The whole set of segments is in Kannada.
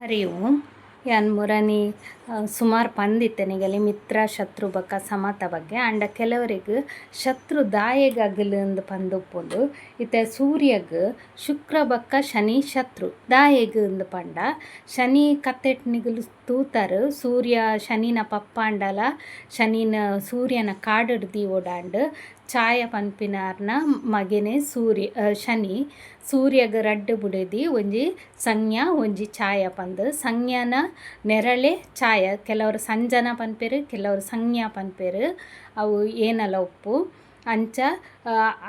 ಹರಿ ಓಂ. ಯಾನ್ ಮುರನಿ ಸುಮಾರು ಪಂದಿತ್ತೆನಿಗಲಿ ಮಿತ್ರ ಶತ್ರು ಬೊಕ್ಕ ಸಮತ ಬಗ್ಗೆ ಅಂಡ ಕೆಲವರಿಗೆ ಶತ್ರು ದಾಯೆಗಗ್ಲು ಅಂದು ಪಂದುಪ್ಪುಂಡು. ಇತ್ತೆ ಸೂರ್ಯಗ್ ಶುಕ್ರ ಬೊಕ್ಕ ಶನಿ ಶತ್ರು ದಾಯೆಗ್ ಅಂದು ಪಂಡ ಶನಿ ಕತ್ತೆಟ್ ನಿಗಲು ತೂತರು ಸೂರ್ಯ ಶನಿನ ಪಪ್ಪಾಂಡಲ ಶನಿನ ಸೂರ್ಯನ ಕಾಡುಡು ದೀವೊಡಾಂಡ್ ಛಾಯ ಪನ್ಪಿನಾರ್ನ ಮಗೆನೆ ಶನಿ ಸೂರ್ಯಗ್ ರಡ್ಡ್ ಬುಡೆದಿ ಒಂಜಿ ಸಂಜ್ಞಾ ಒಂಜಿ ಛಾಯ ಪಂದ್ ಸಂಜ್ಞಾನ ನೆರಳೆ ಛಾಯ ಕೆಲವರು ಸಂಜನ ಪನ್ಪೆರ್ ಕೆಲವರು ಸಂಜ್ಞಾ ಪನ್ಪೆರ್ ಅವು ಏನಲ ಉಪ್ಪು ಅಂಚ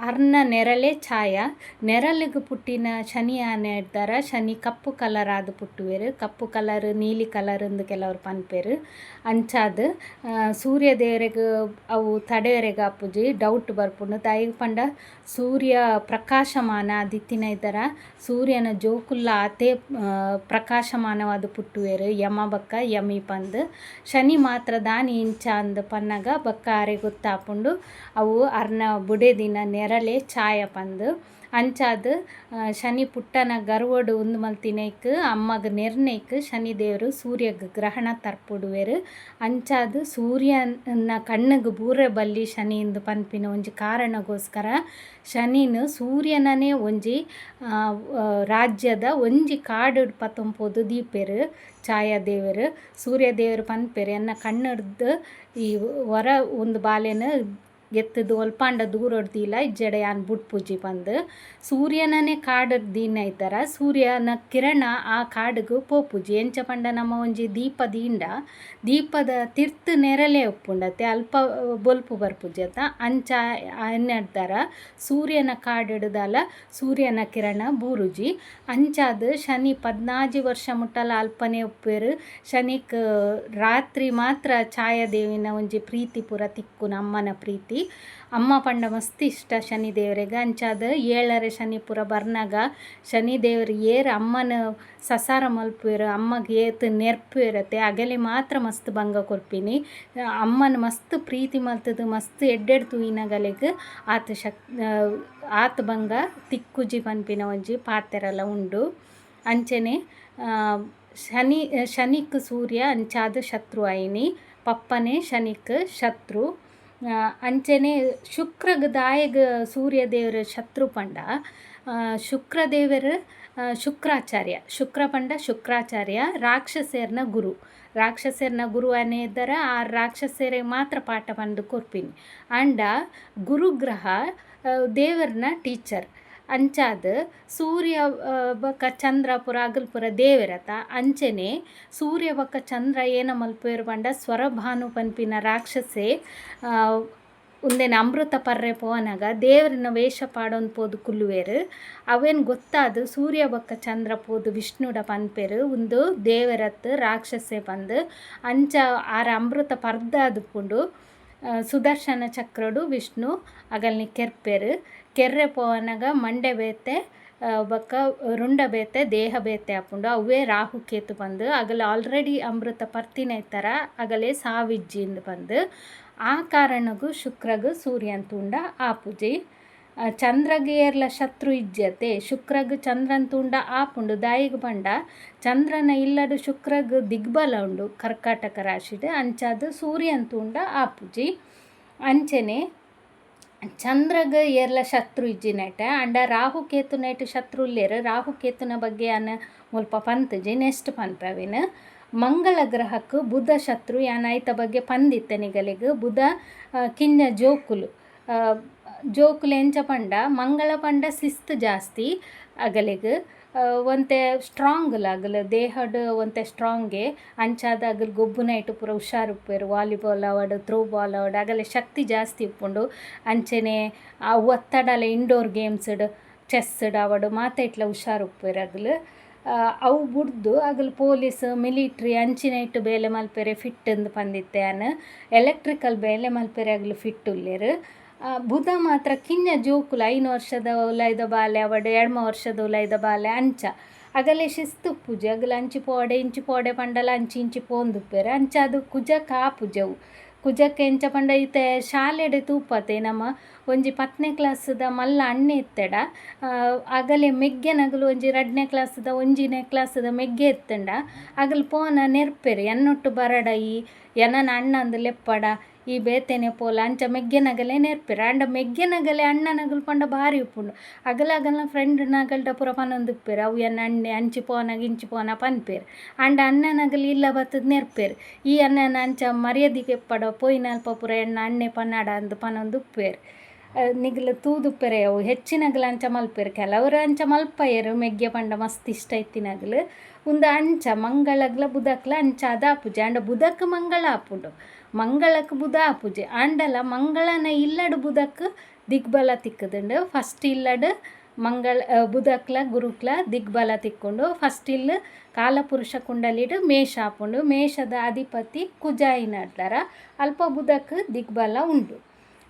ಅರ್ನ ನೆರಳೆ ಛಾಯ ನೆರಳಿಗೆ ಪುಟ್ಟಿನ ಶನಿ ಆನೆ ಇಡ್ದಾರ ಶನಿ ಕಪ್ಪು ಕಲರ್ ಆದ್ ಪುಟ್ಟುವೆರು ಕಪ್ಪು ಕಲರ್ ನೀಲಿ ಕಲರ್ ಅಂದು ಕೆಲವರು ಪನ್ಪೆರ್ ಅಂಚಾದ್ ಸೂರ್ಯ ದೇವರೆಗ್ ಅವು ತಡೆಯರೆಗ್ ಆಪುಜಿ ಡೌಟ್ ಬರ್ಪುಂಡು ದಾಯಿಗ್ ಪಂಡ ಸೂರ್ಯ ಪ್ರಕಾಶಮಾನ ದಿತ್ತಿನ ಇದ್ದರ ಸೂರ್ಯನ ಜೋಕುಲ್ಲ ಆತೆ ಪ್ರಕಾಶಮಾನವಾದ ಪುಟ್ಟುವೆರು ಯಮ ಬಕ್ಕ ಯಮಿ ಪಂದ್ ಶನಿ ಮಾತ್ರ ದಾನಿ ಇಂಚ ಅಂದ್ ಪನ್ನಗ ಬಕ್ಕ ಆರೆ ಗೊತ್ತಾಪುಂಡು ಅವು ಅರ್ನ ಬುಡೆದಿನ ನೆರಳೆ ಛಾಯ ಪಂದ್ ಅಂಚಾದ್ ಶನಿ ಪುಟ್ಟನ ಗರ್ವಡು ಉಂದು ಮಲ್ತಿನೈಕ್ ಅಮ್ಮಗ್ ನೆರ್ನೈಕ್ ಶನಿ ದೇವರು ಸೂರ್ಯಗ್ ಗ್ರಹಣ ತರ್ಪುಡುವೆರು ಅಂಚಾದ್ ಸೂರ್ಯನ ಕಣ್ಣಿಗೆ ಬೂರೆ ಬಲ್ಲಿ ಶನಿ ಇಂದು ಪನ್ಪಿನ ಒಂಜಿ ಕಾರಣಗೋಸ್ಕರ ಶನಿನ್ ಸೂರ್ಯನನೇ ಒಂಜಿ ರಾಜ್ಯದ ಒಂಜಿ ಕಾಡು ಪತೊಂಪೋದು ದೀಪೆರ್ ಛಾಯಾ ದೇವರು ಸೂರ್ಯ ದೇವರು ಪನ್ಪೆರ್ ಎನ್ನ ಕಣ್ಣಿಡ್ದು ಈ ಹೊರ ಒಂದು ಬಾಲೆನ ಎತ್ತದು ಒಲ್ಪಾಂಡ ದೂರೊಡ್ದಿಲ್ಲ ಇಜ್ಜಡೆ ಯಾನ್ ಬುಡ್ಪುಜಿ ಪಂದ್ ಸೂರ್ಯನನೇ ಕಾಡು ದೀನ ಇದ್ದಾರ ಸೂರ್ಯನ ಕಿರಣ ಆ ಕಾಡುಗು ಪೋಪುಜಿ ಎಂಚ ಪಂಡ ನಮ್ಮ ಒಂಜಿ ದೀಪ ದೀಂಡ ದೀಪದ ತಿರ್ತ್ ನೆರಳೆ ಉಪ್ಪುಂಡತೆ ಅಲ್ಪ ಬೊಲ್ಪು ಬರ್ಪುಜತ ಅಂಚ ಎನ್ನಡ್ದಾರ ಸೂರ್ಯನ ಕಾಡಿಡ್ದಲ ಸೂರ್ಯನ ಕಿರಣ ಬೂರುಜಿ ಅಂಚಾದ್ ಶನಿ 14 ವರ್ಷ ಮುಟ್ಟಲ ಅಲ್ಪನೆ ಉಪ್ಪೆರ್ ಶನಿಕ್ ರಾತ್ರಿ ಮಾತ್ರ ಛಾಯಾದೇವಿನ ಒಂಜಿ ಪ್ರೀತಿ ಪೂರ ತಿಕ್ಕುನ ಅಮ್ಮನ ಪ್ರೀತಿ ಅಮ್ಮ ಪಂಡ ಮಸ್ತ್ ಇಷ್ಟ ಶನಿ ದೇವರೆಗ್ ಅಂಚಾದ್ 7ರೆ ಶನಿ ಪೂರ ಬರ್ನಾಗ ಶನಿ ದೇವರು ಏರ್ ಅಮ್ಮನ ಸಸಾರ ಮಲ್ಪುವೆರ್ ಅಮ್ಮಗ್ ಏತ್ ನೆರ್ಪುವೆರತೆ ಅಗಲೆ ಮಾತ್ರ ಮಸ್ತ್ ಭಂಗ ಕೊರ್ಪಿನಿ ಅಮ್ಮನ ಮಸ್ತ್ ಪ್ರೀತಿ ಮಲ್ತದು ಮಸ್ತ್ ಎಡ್ಡೆಡ್ ತೂಯಿನಗಲೆಗ್ ಆತ್ ಭಂಗ ತಿಕ್ಕುಜಿ ಪನ್ಪಿನ ಒಂಜಿ ಪಾತೆರಲ ಉಂಡು ಅಂಚನೆ ಶನಿಕ್ ಸೂರ್ಯ ಅಂಚಾದ್ ಶತ್ರು ಐನಿ ಪಪ್ಪನೆ ಶನಿಕ್ ಶತ್ರು ಅಂಚನೆ ಶುಕ್ರಗ್ ದಾಯೆಗ್ ಸೂರ್ಯ ದೇವರು ಶತ್ರು ಪಂಡ ಶುಕ್ರ ದೇವರು ಶುಕ್ರ ಪಂಡ ಶುಕ್ರಾಚಾರ್ಯ ರಾಕ್ಷಸೇರ್ನ ಗುರು ಅನೆ ಇದ್ದರ ಆ ರಾಕ್ಷಸೇರೆ ಮಾತ್ರ ಪಾಠ ಪಂದು ಕೊರ್ಪಿನಿ ಅಂಡ ಗುರುಗ್ರಹ ದೇವರ್ನ ಟೀಚರ್ ಅಂಚಾದ್ ಸೂರ್ಯ ಬೊಕ ಚಂದ್ರ ಪೂರ ಅಗಲ್ ಪೂರ ದೇವೆರತ ಅಂಚನೆ ಸೂರ್ಯ ಬೊಕ ಚಂದ್ರ ಏನ ಮಲ್ಪುವೆರ್ ಪಂಡ ಸ್ವರಭಾನು ಪನ್ಪಿನ ರಾಕ್ಷಸೆ ಉಂದೆನ ಅಮೃತ ಪರ್ರೆ ಪೋವನಗ ದೇವರಿನ ವೇಷ ಪಾಡೊಂದು ಪೋದು ಕುಲ್ಲುವೆರ್ ಅವೇನು ಗೊತ್ತಾದ್ ಸೂರ್ಯ ಬೊಕ್ಕ ಚಂದ್ರ ಪೋದು ವಿಷ್ಣುಡ ಪನ್ಪೆರ್ ಉಂದು ದೇವರತ್ ರಾಕ್ಷಸೆ ಪಂದ್ ಅಂಚ ಆರ ಅಮೃತ ಪರ್ದಾದುಪ್ಪುಂಡು ಸುದರ್ಶನ ಚಕ್ರಡು ವಿಷ್ಣು ಅಗಲ್ನಿ ಕೆರ್ರೆ ಪೋವನಗ ಮಂಡೆ ಬೇತೆ ಬೊಕ್ಕ ರುಂಡ ಬೇತೆ ದೇಹ ಬೇತೆ ಆಪುಂಡು ಅವೇ ರಾಹು ಕೇತು ಪಂದ್ ಅಗಲ ಆಲ್ರೆಡಿ ಅಮೃತ ಪರ್ತಿನ ಇತ್ತರ ಅಗಲೇ ಸಾವಿಜ್ಜಿಂದು ಪಂದ್ ಆ ಕಾರಣಗು ಶುಕ್ರಗ್ ಸೂರ್ಯನ್ ತೂಂಡ ಆಪುಜಿ ಚಂದ್ರಗ್ ಏರ್ಲ ಶತ್ರು ಇಜ್ಜತೆ ಶುಕ್ರಗ್ ಚಂದ್ರನ್ ತೂಂಡ ಆಪುಂಡು ದಾಯಿಗ್ ಪಂಡ ಚಂದ್ರನ ಇಲ್ಲಡು ಶುಕ್ರಗ್ ದಿಗ್ಬಲ ಉಂಡು ಕರ್ಕಾಟಕ ರಾಶಿಡ್ ಅಂಚಾದ್ ಸೂರ್ಯನ್ ತೂಂಡ ಆಪುಜಿ ಅಂಚನೆ ಚಂದ್ರಗ್ ಏರ್ಲ ಶತ್ರು ಇಜ್ಜಿನೈಟ ಅಂಡ ರಾಹು ಕೇತು ನೈಟ್ ಶತ್ರು ಇಲ್ಲೇರು ರಾಹು ಕೇತುನ ಬಗ್ಗೆ ಅನ್ನ ಮುಲ್ಪ ಪಂತುಜಿ ನೆಕ್ಸ್ಟ್ ಪನ್ಪವಿನ ಮಂಗಳ ಗ್ರಹಕ್ಕೆ ಬುಧ ಶತ್ರು ಯಾನ್ ಐತ ಬಗ್ಗೆ ಪಂದಿತ್ತೆನಿಗಲಿಗ್ ಬುಧ ಕಿಂಜ ಜೋಕುಲು ಎಂಚ ಪಂಡ ಮಂಗಳ ಪಂಡ ಶಿಸ್ತು ಜಾಸ್ತಿ ಅಗಲಿಗ್ ಒಂತೆ ಸ್ಟ್ರಾಂಗ್ ಅಗಲ್ ದೇಹಡ್ ಒಂತೆ ಸ್ಟ್ರಾಂಗೆ ಅಂಚಾದ ಅಗಲ್ ಗೊಬ್ಬುನೈಟ್ ಪೂರ ಹುಷಾರು ಉಪ್ಪೆರ್ ವಾಲಿಬಾಲ್ ಆವಡ್ ಥ್ರೋಬಾಲ್ ಆವಡ್ ಅಗಲೆ ಶಕ್ತಿ ಜಾಸ್ತಿ ಉಪ್ಪುಂಡು ಅಂಚನೆ ಆ ಒತ್ತಡಲ ಇಂಡೋರ್ ಗೇಮ್ಸ್ಡ್ ಚೆಸ್ಡ್ ಆವಡ್ ಮಾತ ಇಟ್ಲ ಹುಷಾರು ಉಪ್ಪೆರ್ ಅಗಲ್ ಅವು ಬುಡ್ದು ಅಗಲ್ ಪೊಲೀಸ್ ಮಿಲಿಟ್ರಿ ಅಂಚಿನೈಟ್ ಬೇಲೆ ಮಲ್ಪೆರೆ ಫಿಟ್ ಅಂದು ಪಂದಿತ್ತೆ ಯಾನ್ ಎಲೆಕ್ಟ್ರಿಕಲ್ ಬೇಲೆ ಮಲ್ಪೆರೆ ಅಗಲ್ ಫಿಟ್ ಉಲ್ಲೆರ್ ಬುಧ ಮಾತ್ರ ಕಿಂಜ ಜೋಕುಲು 5 ವರ್ಷದ ಉಲಾಯ್ದ ಬಾಲೆ ಅವಡ್ 2 ವರ್ಷದ ಉಲಾಯ್ದ ಬಾಲೆ ಅಂಚ ಅಗಲೆ ಶಿಸ್ತು ಉಪ್ಪುಜಿ ಅಗಲ ಅಂಚಿ ಪೋಡೆ ಇಂಚಿ ಪೋಡೆ ಪಂಡಲ ಅಂಚಿ ಇಂಚಿ ಪೋಂದುಪ್ಪೆರ್ ಅಂಚಾದ್ ಕುಜ ಕಾಪುಜವು ಕುಜಕ್ಕೆ ಎಂಚ ಪಂಡ ಈತೆ ಶಾಲೆಡೆ ತೂಪತೆ ನಮ್ಮ ಒಂಜಿ 10ನೇ ಕ್ಲಾಸ್ದ ಮಲ್ಲ ಅಣ್ಣೆ ಇತ್ತೆಡ ಆಗಲೇ ಮೆಗ್ಗೆ ನಗಲು ಒಂಜಿ 2ನೇ ಕ್ಲಾಸ್ದ 1ನೇ ಕ್ಲಾಸ್ದ ಮೆಗ್ಗೆ ಎತ್ತಂಡ ಆಗಲು ಪೋನ ನೆರ್ಪೆರು ಎನ್ನೊಟ್ಟು ಬರಡ ಈ ಎನನ ಅಣ್ಣ ಅಂದು ಲೆಪ್ಪಡ ಈ ಬೇತೆನೆ ಪೋಲ ಅಂಚ ಮೆಗ್ಗೆ ನಗಲೆ ನೆರ್ಪೆರು ಅಂಡ ಮೆಗ್ಗೆ ನಗಲೆ ಅಣ್ಣ ನಗಲು ಪಂಡ ಭಾರಿ ಉಪ್ಪುಂಡು ಅಗಲ ಫ್ರೆಂಡ್ ನಗಲ್ಡ ಪೂರ ಪನೊಂದುಪ್ಪೆರು ಅವು ಎನ್ನ ಅಣ್ಣೆ ಅಂಚಿ ಪೋನ ಗಿಂಚಿ ಪೋನ ಪನ್ಪೇರು ಅಂಡ ಅಣ್ಣ ನಗಲು ಇಲ್ಲ ಬತ್ತದ ನೆರ್ಪೇರು ಈ ಅಣ್ಣನ ಅಂಚ ಮರ್ಯಾದಿಗೆ ಎಪ್ಪಡ ಪೋಯಿನ ಅಲ್ಪ ಪೂರ ಎಣ್ಣ ಅಣ್ಣೆ ಪನ್ನಡ ಅಂದು ಪನೊಂದುಪ್ಪೇರು ನಿಗಲು ತೂದುಪ್ಪೆರೆ ಅವು ಹೆಚ್ಚಿನಗಲು ಅಂಚ ಮಲ್ಪೇರು ಕೆಲವರು ಅಂಚ ಮಲ್ಪಯ್ಯರು ಮೆಗ್ಗೆ ಪಂಡ ಮಸ್ತ್ ಇಷ್ಟ ಇತ್ತಿನಗಲು ಒಂದು ಅಂಚ ಮಂಗಳಗ್ಲ ಬುಧಕ್ಲ ಅಂಚ ಅದ ಆಪುಜೆ ಅಂಡ ಬುಧಕ್ಕೆ ಮಂಗಳ ಆಪುಂಡು ಮಂಗಳಕ್ಕೆ ಬುಧ ಆಪುಜೆ ಅಂಡಲ ಮಂಗಳನ ಇಲ್ಲಡು ಬುಧಕ್ಕೆ ದಿಗ್ಬಲ ತಿಕ್ಕದುಂಡು ಫಸ್ಟ್ ಇಲ್ಲಡು ಬುಧಕ್ಲ ಗುರುಕ್ಲ ದಿಗ್ಬಲ ತಿಕ್ಕೊಂಡು ಫಸ್ಟ್ ಇಲ್ಲಿ ಕಾಲಪುರುಷ ಕುಂಡಲಿಡು ಮೇಷ ಆಪುಂಡು ಮೇಷದ ಅಧಿಪತಿ ಕುಜಾಯಿನಡ್ಲರ ಅಲ್ಪ ಬುಧಕ್ಕೆ ದಿಗ್ಬಲ ಉಂಡು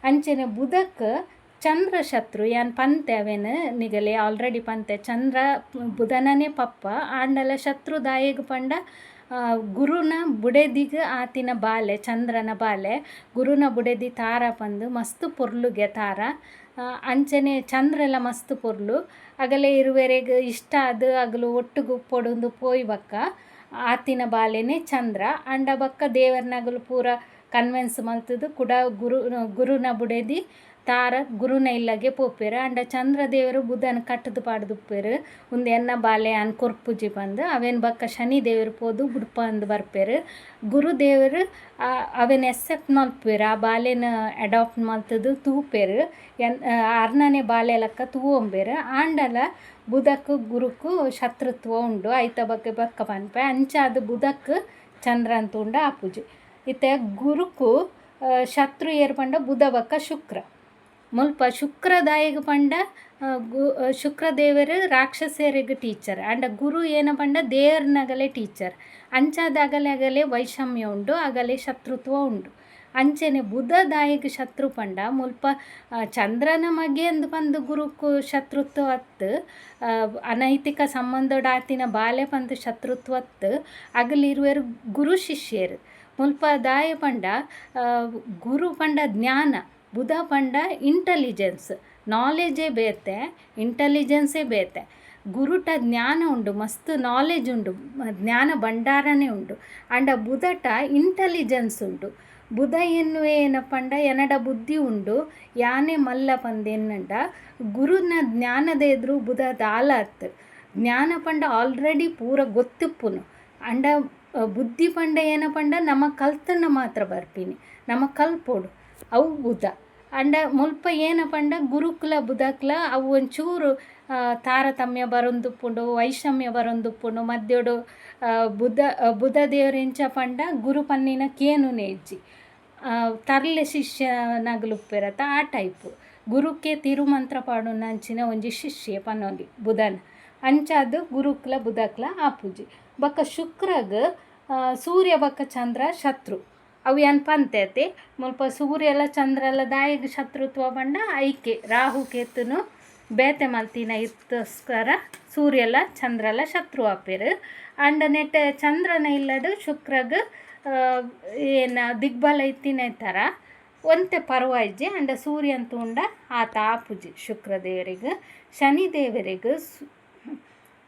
ಅಂಚನೆ ಬುಧಕ್ಕೆ ಚಂದ್ರ ಶತ್ರು ಯಾನ್ ಪಂತೆ ಅವೇನು ನಿಗಲೆ ಆಲ್ರೆಡಿ ಪಂತೆ ಚಂದ್ರ ಬುಧನನೇ ಪಪ್ಪ ಆಂಡಲ ಶತ್ರು ದಾಯಗ ಪಂಡ ಗುರುನ ಬುಡೆದಿಗೆ ಆತಿನ ಬಾಲೆ ಚಂದ್ರನ ಬಾಲೆ ಗುರುನ ಬುಡೆದಿ ತಾರ ಪಂದು ಮಸ್ತ್ ಪೊರ್ಲುಗೆ ತಾರ ಅಂಚನೆ ಚಂದ್ರೆಲ್ಲ ಮಸ್ತ್ ಪೊರ್ಲು ಅಗಲೇ ಇರುವೆರೆಗೆ ಇಷ್ಟ ಅದು ಅಗಲು ಒಟ್ಟಿಗೆ ಪೊಡೊಂದು ಪೋಯ್ ಬಕ್ಕ ಆತಿನ ಬಾಲೆನೇ ಚಂದ್ರ ಅಂಡ ಬಕ್ಕ ದೇವರನಗಲು ಪೂರ ಕನ್ವೆನ್ಸ್ ಮಲ್ತದು ಕೂಡ ಗುರುನ ಬುಡೆದಿ ತಾರ ಗುರುನ ಇಲ್ಲಗೆ ಪೋಪೇರು ಅಂಡ ಚಂದ್ರ ದೇವರು ಬುಧನ ಕಟ್ಟದು ಪಾಡ್ದುಪ್ಪೇರು ಒಂದು ಎನ್ನ ಬಾಲೆ ಅನ್ ಕೊರ್ಪುಜಿ ಬಂದು ಅವೇನು ಬಕ್ಕ ಶನಿ ದೇವರು ಪೋದು ಬುಡ್ಪ ಅಂದು ಬರ್ಪೇರು ಗುರುದೇವರು ಅವೇನು ಎಕ್ಸೆಪ್ಟ್ ಮಲ್ಪೇರು ಆ ಬಾಲೆನ ಅಡಾಪ್ಟ್ ಮಲ್ತದು ತೂಪೇರು ಅರ್ನನೆ ಬಾಲೆ ಲೆಕ್ಕ ತೂವಂಬೇರು ಆಂಡಲ ಬುಧಕ್ಕೂ ಗುರುಕ್ಕೂ ಶತ್ರುತ್ವ ಉಂಡು ಐತ ಬಗ್ಗೆ ಬಕ್ಕ ಪನ್ಪೆ ಅಂಚ ಅದು ಬುಧಕ್ಕೆ ಚಂದ್ರ ಅಂತ ಉಂಡು ಆಪುಜಿ ಇತ್ತೆ ಗುರುಕು ಶತ್ರು ಏರು ಪಂಡ ಬುಧ ಬಕ್ಕ ಶುಕ್ರ ಮುಲ್ಪ ಶುಕ್ರದಾಯಿಗೆ ಪಂಡ ಶುಕ್ರದೇವರು ರಾಕ್ಷಸರಿಗೆ ಟೀಚರ್ ಅಂಡ ಗುರು ಏನ ಪಂಡ ದೇವ್ರನಗಲೇ ಟೀಚರ್ ಅಂಚಾದಾಗಲೇ ವೈಷಮ್ಯ ಉಂಡು ಆಗಲೇ ಶತ್ರುತ್ವ ಉಂಡು ಅಂಚೆನೆ ಬುಧದಾಯಿಗೆ ಶತ್ರು ಪಂಡ ಮುಲ್ಪ ಚಂದ್ರನ ಮಗೆ ಅಂದು ಪಂದು ಗುರುಕು ಶತ್ರುತ್ವ ಅತ್ತು ಅನೈತಿಕ ಸಂಬಂಧೋಡ ಆತಿನ ಬಾಲೆ ಪಂದು ಶತ್ರುತ್ವ ಅತ್ತು ಅಗಲಿರುವರು ಗುರು ಶಿಷ್ಯರು ಮುಲ್ಪ ದಾಯ ಪಂಡ ಗುರು ಪಂಡ ಜ್ಞಾನ ಬುಧ ಪಂಡ ಇಂಟೆಲಿಜೆನ್ಸ್ ನಾಲೆಜೇ ಬೇತೆ ಇಂಟೆಲಿಜೆನ್ಸೇ ಬೇತೆ ಗುರುಟ ಜ್ಞಾನ ಉಂಡು ಮಸ್ತ್ ನಾಲೆಜ್ ಉಂಡು ಜ್ಞಾನ ಭಂಡಾರನೇ ಉಂಡು ಅಂಡ ಬುಧಟ ಇಂಟೆಲಿಜೆನ್ಸ್ ಉಂಡು ಬುಧ ಎನ್ನುವೆ ಏನಪ್ಪಂಡ ಎನಡ ಬುದ್ಧಿ ಉಂಡು ಯಾನೇ ಮಲ್ಲ ಪಂದೆನ್ನಂಡ ಗುರುನ ಜ್ಞಾನದ ಎದುರು ಬುಧ ದಾಲ ಅತ್ತು ಜ್ಞಾನ ಪಂಡ ಆಲ್ರೆಡಿ ಪೂರ ಗೊತ್ತಿಪ್ಪುನು ಅಂಡ ಬುದ್ಧಿ ಪಂಡ ಏನಪ್ಪಂಡ ನಮ್ಮ ಕಲ್ತನ್ನ ಮಾತ್ರ ಬರ್ಪೀನಿ ನಮ್ಮ ಕಲ್ಪೋಡು ಅವು ಬುಧ ಅಂಡ ಮುಲ್ಪ ಏನಪ್ಪಂಡ ಗುರುಕುಲ ಬುಧಕ್ಲ ಅವು ಒಂಚೂರು ತಾರತಮ್ಯ ಬರೊಂದುಪ್ಪುಂಡು ವೈಷಮ್ಯ ಬರೊಂದುಪ್ಪುಂಡು ಮಧ್ಯೋಡು ಬುಧ ದೇವರು ಎಂಚ ಪಂಡ ಗುರು ಪನ್ನಿನ ಕೇನು ನೇಜ್ಜಿ ತರ್ಲೆ ಶಿಷ್ಯ ನಗಲುಪ್ಪೆರತ ಆ ಟೈಪು ಗುರುಕ್ಕೆ ತಿರುಮಂತ್ರ ಪಾಡುನಂಚಿನ ಒಂಜಿ ಶಿಷ್ಯ ಪನ್ನೊಂದಿ ಬುಧನ ಅಂಚಾದು ಗುರುಕ್ಲ ಬುಧಕ್ಲ ಆಪುಜಿ ಬಕ್ಕ ಶುಕ್ರಗ್ ಸೂರ್ಯ ಬಕ್ಕ ಚಂದ್ರ ಶತ್ರು ಅವು ಏನು ಪಂತೈತಿ ಮುಲ್ಪ ಸೂರ್ಯ ಎಲ್ಲ ಚಂದ್ರ ಎಲ್ಲ ದಾಯಿಗೆ ಶತ್ರುತ್ವ ಬಂಡ ಐಕೆ ರಾಹು ಕೇತುನು ಬೇತೆ ಮಲ್ತಿನ ಇತ್ತೋಸ್ಕರ ಸೂರ್ಯ ಎಲ್ಲ ಚಂದ್ರ ಎಲ್ಲ ಶತ್ರು ಆಪೇರು ಅಂಡ ನೆಟ್ಟ ಚಂದ್ರನ ಇಲ್ಲಡು ಶುಕ್ರಗ್ ಏನು ದಿಗ್ಬಲ ಇತ್ತಿನ ಥರ ಒಂತೆ ಪರವಾಯ್ಜಿ ಅಂಡ ಸೂರ್ಯ ಅಂತ ಉಂಡ ಆತ ಆಪುಜಿ ಶುಕ್ರದೇವರಿಗೆ ಶನಿ ದೇವರಿಗೆ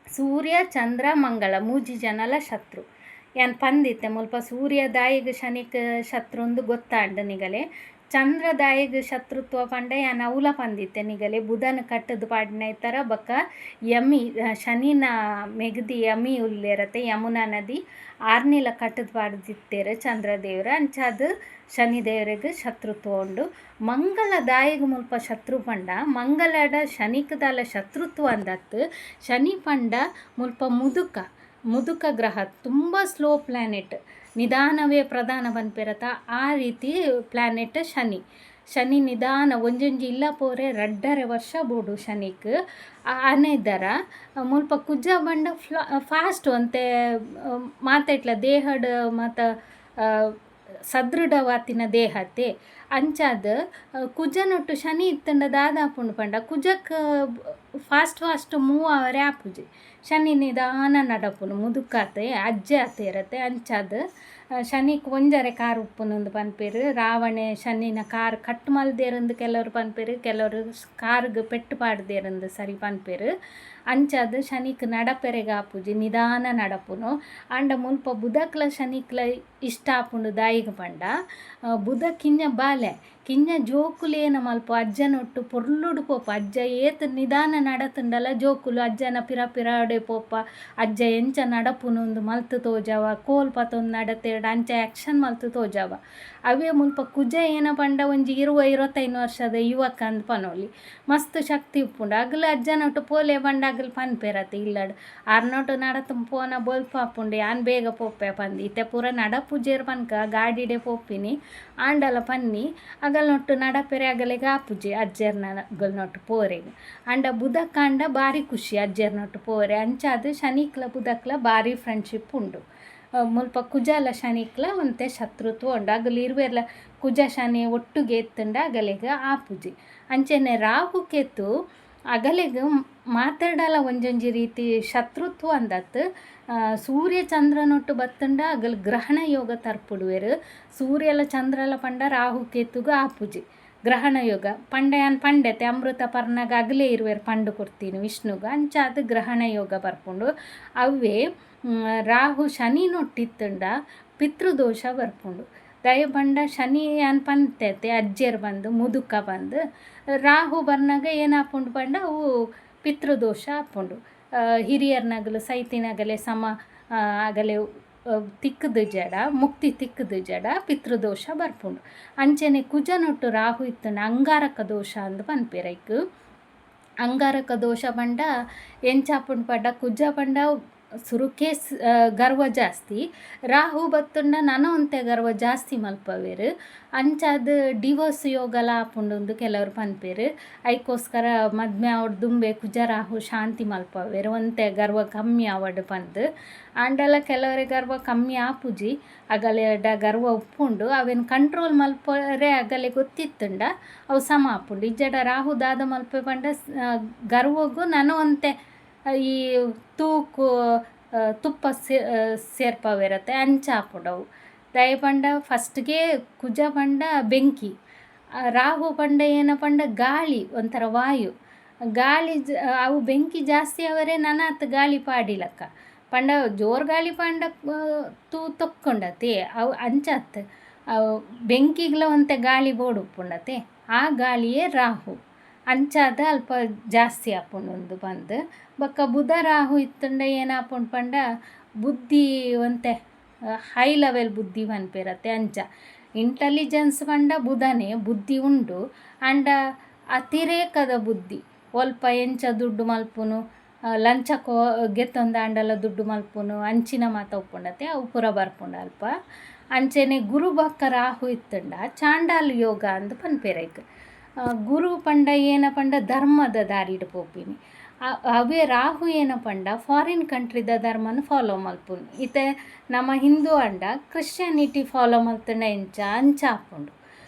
ಸೂರ್ಯ ಚಂದ್ರ ಮಂಗಳ ಮೂಜಿ ಜನಲ ಶತ್ರು ಏನು ಪಂದಿತ್ತೆ ಮುಲ್ಪ ಸೂರ್ಯ ದಾಯಿಗೆ ಶನಿಗೆ ಶತ್ರು ಒಂದು ಗೊತ್ತಾಂಡು ನಿಗಲೆ ಚಂದ್ರ ದಾಯಿಗೆ ಶತ್ರುತ್ವ ಪಂಡ ಯಾನ್ ಅವಲ ಪಂದಿತ್ತೆ ನಿಗಲೆ ಬುಧನ ಕಟ್ಟದು ಪಾಡಿನ ಥರ ಬಕ್ಕ ಯಮಿ ಶನಿನ ಮೆಗದಿ ಯಮಿ ಉಲ್ಲೇರತ್ತೆ ಯಮುನಾ ನದಿ ಆರ್ನಿಲ ಕಟ್ಟದು ಪಾಡ್ದಿತ್ತೇರು ಚಂದ್ರದೇವ್ರ ಅಂಚಾದು ಶನಿದೇವರಿಗೆ ಶತ್ರುತ್ವ ಉಂಡು ಮಂಗಳ ದಾಯಿಗೆ ಮುಲ್ಪ ಶತ್ರು ಪಂಡ ಮಂಗಳಡ ಶನಿಕದಲ ಶತ್ರುತ್ವ ಅಂದತ್ತು ಶನಿ ಪಂಡ ಮುಲ್ಪ ಮುದುಕ ಗ್ರಹ ತುಂಬ ಸ್ಲೋ ಪ್ಲ್ಯಾನೆಟ್ ನಿಧಾನವೇ ಪ್ರಧಾನ ಬಂದ್ಪೇರತ ಆ ರೀತಿ ಪ್ಲ್ಯಾನೆಟ್ ಶನಿ ನಿಧಾನ ಒಂಜೊಂಜಿ ಇಲ್ಲ ಪೋರೆ 2.5 ವರ್ಷ ಬೋಡು ಶನಿಕ್ ಆನೆದರ ಮುಲ್ಪ ಕುಜ ಬಂಡ ಫಾಸ್ಟ್ ಅಂತೆ ಮಾತಾಡ್ಲ ದೇಹಡ್ ಮತ್ತು ಸದೃಢವಾತಿನ ದೇಹತೆ ಅಂಚಾದ ಕುಜನೊಟ್ಟು ಶನಿ ಇತ್ತಂಡ ದಾದಾಪುಂಡು ಪಂಡ ಕುಜಕ್ಕೆ ಫಾಸ್ಟ್ ಮೂವ್ ಅವರೇ ಆಪುಜಿ ಶನಿ ನಿಧಾನ ನಡಪುನು ಮುದುಕಾತೆ ಅಜ್ಜೆ ಆತ ಇರತ್ತೆ ಅಂಚಾದ ಶನಿಗೆ ಒಂಜರೆ ಕಾರು ಉಪ್ಪುನೊಂದು ಪನ್ಪೇರು ರಾವಣೆ ಶನಿನ ಕಾರ್ ಕಟ್ ಮಲ್ದೇರಂದು ಕೆಲವರು ಪನ್ಪೇರು ಕೆಲವರು ಕಾರ್ಗೆ ಪೆಟ್ಟು ಪಾಡ್ದೇರಂದು ಸರಿ ಪನ್ಪೇರು ಅಂಚಾದ ಶನಿಕ್ ನಡಪೆರೆಗೆ ಆಪುಜಿ ನಿಧಾನ ನಡಪುನು ಅಂಡ ಮುಲ್ಪ ಬುಧಕ್ಲ ಶನಿಕ್ಲ ಇಷ್ಟ ಆಪುಂಡು ದಾಯಿಗೆ ಪಂಡ ಬುಧ ಕಿಂಜ ಬಾಲೆ ಕಿಂಜ ಜೋಕುಲೇನ ಮಲ್ಪ ಅಜ್ಜನೊಟ್ಟು ಪೊರ್ಲುಡು ಪೋಪ ಅಜ್ಜ ಏತ್ ನಿಧಾನ ನಡತುಂಡಲ ಜೋಕುಲು ಅಜ್ಜನ ಪಿರಾಡೆ ಪೋಪ ಅಜ್ಜ ಎಂಚ ನಡಪುನೊಂದು ಮಲ್ತು ತೋಜಾವ ಕೋಲ್ಪತ್ತೊಂದು ನಡತೇಡ ಅಂಚ ಆ್ಯಕ್ಷನ್ ಮಲ್ತು ತೋಜಾವ ಅವೇ ಮುಲ್ಪ ಕುಜ ಏನ ಪಂಡ ಒಂಜಿ 20-25 ವರ್ಷದ ಯುವಕ ಅಂದ್ ಪನೋಲಿ ಮಸ್ತ್ ಶಕ್ತಿ ಉಪ್ಪುಂಡು ಅಗಲು ಅಜ್ಜನೊಟ್ಟು ಪೋಲೆ ಪಂಡ ಅಗಲು ಪನ್ಪೇರತ್ತೆ ಇಲ್ಲಡು ಆರ್ನೊಟ್ಟು ನಡತು ಪೋನ ಬೊಲ್ಪ ಆಪುಂಡು ಯಾನ್ ಬೇಗ ಪೋಪೆ ಪಂದು ಇತ್ತೆ ಪೂರ ನಡಪುಜೇರ್ ಪನ್ಕ ಗಾಡಿಡೆ ಪೋಪಿನಿ ಆಂಡಲ ಪನ್ನಿ ಅಗಲ್ನೊಟ್ಟು ನಡಪೆರೆ ಅಗಲಿಗೆ ಆಪುಜಿ ಅಜ್ಜರ್ನಗಲ್ನೊಟ್ಟು ಪೋರೆಗೆ ಅಂಡ ಬುಧಕ್ಕಂಡ ಭಾರಿ ಖುಷಿ ಅಜ್ಜರ್ನೊಟ್ಟು ಪೋರೆ ಅಂಚಾದ ಶನಿಕ್ಲ ಬುಧಕ್ಲ ಭಾರಿ ಫ್ರೆಂಡ್ಶಿಪ್ ಉಂಡು ಮುಲ್ಪ ಕುಜಲ ಶನಿಕ್ಲ ಒಂತೆ ಶತ್ರುತ್ವ ಉಂಡು ಅಗಲು ಇರುವೆರ್ಲ ಕುಜ ಶನಿ ಒಟ್ಟುಗೆ ಎತ್ತುಂಡ ಅಗಲಿಗೆ ಆಪುಜಿ ಅಂಚೆನೆ ರಾಹು ಕೇತು ಅಗಲಿಗೆ ಮಾತಾಡಲ್ಲ ಒಂಜೊಂಜಿ ರೀತಿ ಶತ್ರುತ್ವ ಅಂದತ್ತು ಸೂರ್ಯ ಚಂದ್ರನೊಟ್ಟು ಬತ್ತಂಡ ಅಗಲು ಗ್ರಹಣ ಯೋಗ ತರ್ಪುಡುವೆರು ಸೂರ್ಯಲ ಚಂದ್ರಲ ಪಂಡ ರಾಹು ಕೇತುಗ ಆಪುಜಿ ಗ್ರಹಣ ಯೋಗ ಪಂಡೆಯನ್ ಪಂಡೆತೆ ಅಮೃತ ಪರ್ಣಗ ಅಗಲೇ ಇರುವೆರು ಪಂಡು ಕೊಡ್ತೀನಿ ವಿಷ್ಣುಗ ಅಂಚಾದ ಗ್ರಹಣ ಯೋಗ ಬರ್ಪುಂಡು ಅವೇ ರಾಹು ಶನಿನೊಟ್ಟಿತ್ತುಂಡ ಪಿತೃದೋಷ ಬರ್ಪುಂಡು ದಯ ಪಂಡ ಶನಿ ಅನ್ ಪಂತೈತೆ ಅಜ್ಜೆರ್ ಬಂದು ಮುದುಕ ಬಂದು ರಾಹು ಬರ್ನಾಗ ಏನಾಪುಂಡು ಪಂಡ ಅವು ಪಿತೃದೋಷ ಆಪುಂಡು ಹಿರಿಯರ್ನಗಲು ಸೈತಿನಗಲೆ ಸಮ ಆಗಲೇ ತಿಕ್ಕದು ಜಡ ಮುಕ್ತಿ ತಿಕ್ಕದು ಜಡ ಪಿತೃದೋಷ ಬರ್ಪುಂಡು ಅಂಚೆನೆ ಕುಜನೊಟ್ಟು ರಾಹು ಇತ್ತುಂಡ ಅಂಗಾರಕ ದೋಷ ಅಂದು ಪನ್ಪೆರೈಕು ಅಂಗಾರಕ ದೋಷ ಪಂಡ ಎಂಚಾಪುಂಡು ಪಂಡ ಕುಜ ಪಂಡ ಸುರುಕೆ ಗರ್ವ ಜಾಸ್ತಿ ರಾಹು ಬತ್ತುಂಡ ನನೊಂತೆ ಗರ್ವ ಜಾಸ್ತಿ ಮಲ್ಪವೇರು ಅಂಚಾದ ಡಿವೋರ್ಸ್ ಯೋಗಲ ಆಪುಂಡು ಕೆಲವರು ಪನ್ಪೇರು ಐಕೋಸ್ಕರ ಮದ್ಮೆ ಆವಡ್ ದುಂಬೆ ಕುಜ ರಾಹು ಶಾಂತಿ ಮಲ್ಪವೇರು ಒಂತೆ ಗರ್ವ ಕಮ್ಮಿ ಆವಡ್ ಪಂದು ಆಂಡಲ ಕೆಲವರಿಗೆ ಗರ್ವ ಕಮ್ಮಿ ಆಪುಜಿ ಅಗಲೆ ಗರ್ವ ಉಪ್ಪುಂಡು ಅವೇನು ಕಂಟ್ರೋಲ್ ಮಲ್ಪರೆ ಅಗಲೆ ಗೊತ್ತಿತ್ತುಂಡ ಅವು ಸಮ ಆಪುಂಡು ಇಜ್ಜಡ ರಾಹು ದಾದ ಮಲ್ಪೆ ಪಂಡ ಗರ್ವಗೂ ನನೊಂತೆ ಈ ತೂಕು ತುಪ್ಪ ಸೇರ್ಪವಿರತ್ತೆ ಅಂಚ ಹಾಪುಂಡವು ದಯ ಪಂಡ ಫಸ್ಟ್ಗೆ ಕುಜ ಪಂಡ ಬೆಂಕಿ ರಾಹು ಪಂಡ ಏನ ಪಂಡ ಗಾಳಿ ಒಂಥರ ವಾಯು ಗಾಳಿ ಅವು ಬೆಂಕಿ ಜಾಸ್ತಿ ಅವರೇ ನನಾತ್ ಗಾಳಿ ಪಾಡಿಲಕ್ಕ ಪಂಡ ಜೋರು ಗಾಳಿ ಪಂಡ ತೂ ತೊಕ್ಕೊಂಡತೆ ಅವು ಅಂಚತ್ ಅವು ಬೆಂಕಿಗ್ಲ ಒಂತೆ ಗಾಳಿ ಬೋಡುಪ್ಪುಂಡತೆ ಆ ಗಾಳಿಯೇ ರಾಹು ಅಂಚಾದ ಅಲ್ಪ ಜಾಸ್ತಿ ಆಪುಂಡು ಬಂದು ಬೊಕ್ಕ ಬುಧ ರಾಹು ಇತ್ತುಂಡ ಏನಾಪುಂಡು ಪಂಡ ಬುದ್ಧಿ ಒಂತೆ ಹೈ ಲೆವೆಲ್ ಬುದ್ಧಿ ಪನ್ಪೇರತ್ತೆ ಅಂಚ ಇಂಟೆಲಿಜೆನ್ಸ್ ಪಂಡ ಬುಧನೇ ಬುದ್ಧಿ ಉಂಡು ಅಂಡ ಅತಿರೇಕದ ಬುದ್ಧಿ ಒಲ್ಪ ಎಂಚ ದುಡ್ಡು ಮಲ್ಪುನು ಲಂಚ ಗೆತ್ತೊಂದು ಆಂಡಲ ದುಡ್ಡು ಮಲ್ಪುನು ಅಂಚಿನ ಮಾತ ಉಪ್ಪುಂಡತೆ ಅವು ಪುರ ಬರ್ಪುಂಡು ಅಲ್ಪ ಅಂಚೆನೆ ಗುರು ಬಕ್ಕ ರಾಹು ಇತ್ತುಂಡ ಚಾಂಡಾಲ ಯೋಗ ಅಂದು ಪನ್ಪೇರೈಕ್ ಗುರು ಪಂಡ ಏನ ಪಂಡ ಧರ್ಮದ ದಾರಿಡ್ ಪೋಪಿನಿ ಅವೇ ರಾಹು ಏನ ಪಂಡ ಫಾರಿನ್ ಕಂಟ್ರಿದ ಧರ್ಮನ ಫಾಲೋ ಮಲ್ಪುನು ಇತ್ತೆ ನಮ್ಮ ಹಿಂದೂ ಅಂಡ ಕ್ರಿಶ್ಚಿಯಾನಿಟಿ ಫಾಲೋ ಮಲ್ತಂಡ ಎಂಚ ಅಂಚ ಆಪುಂಡು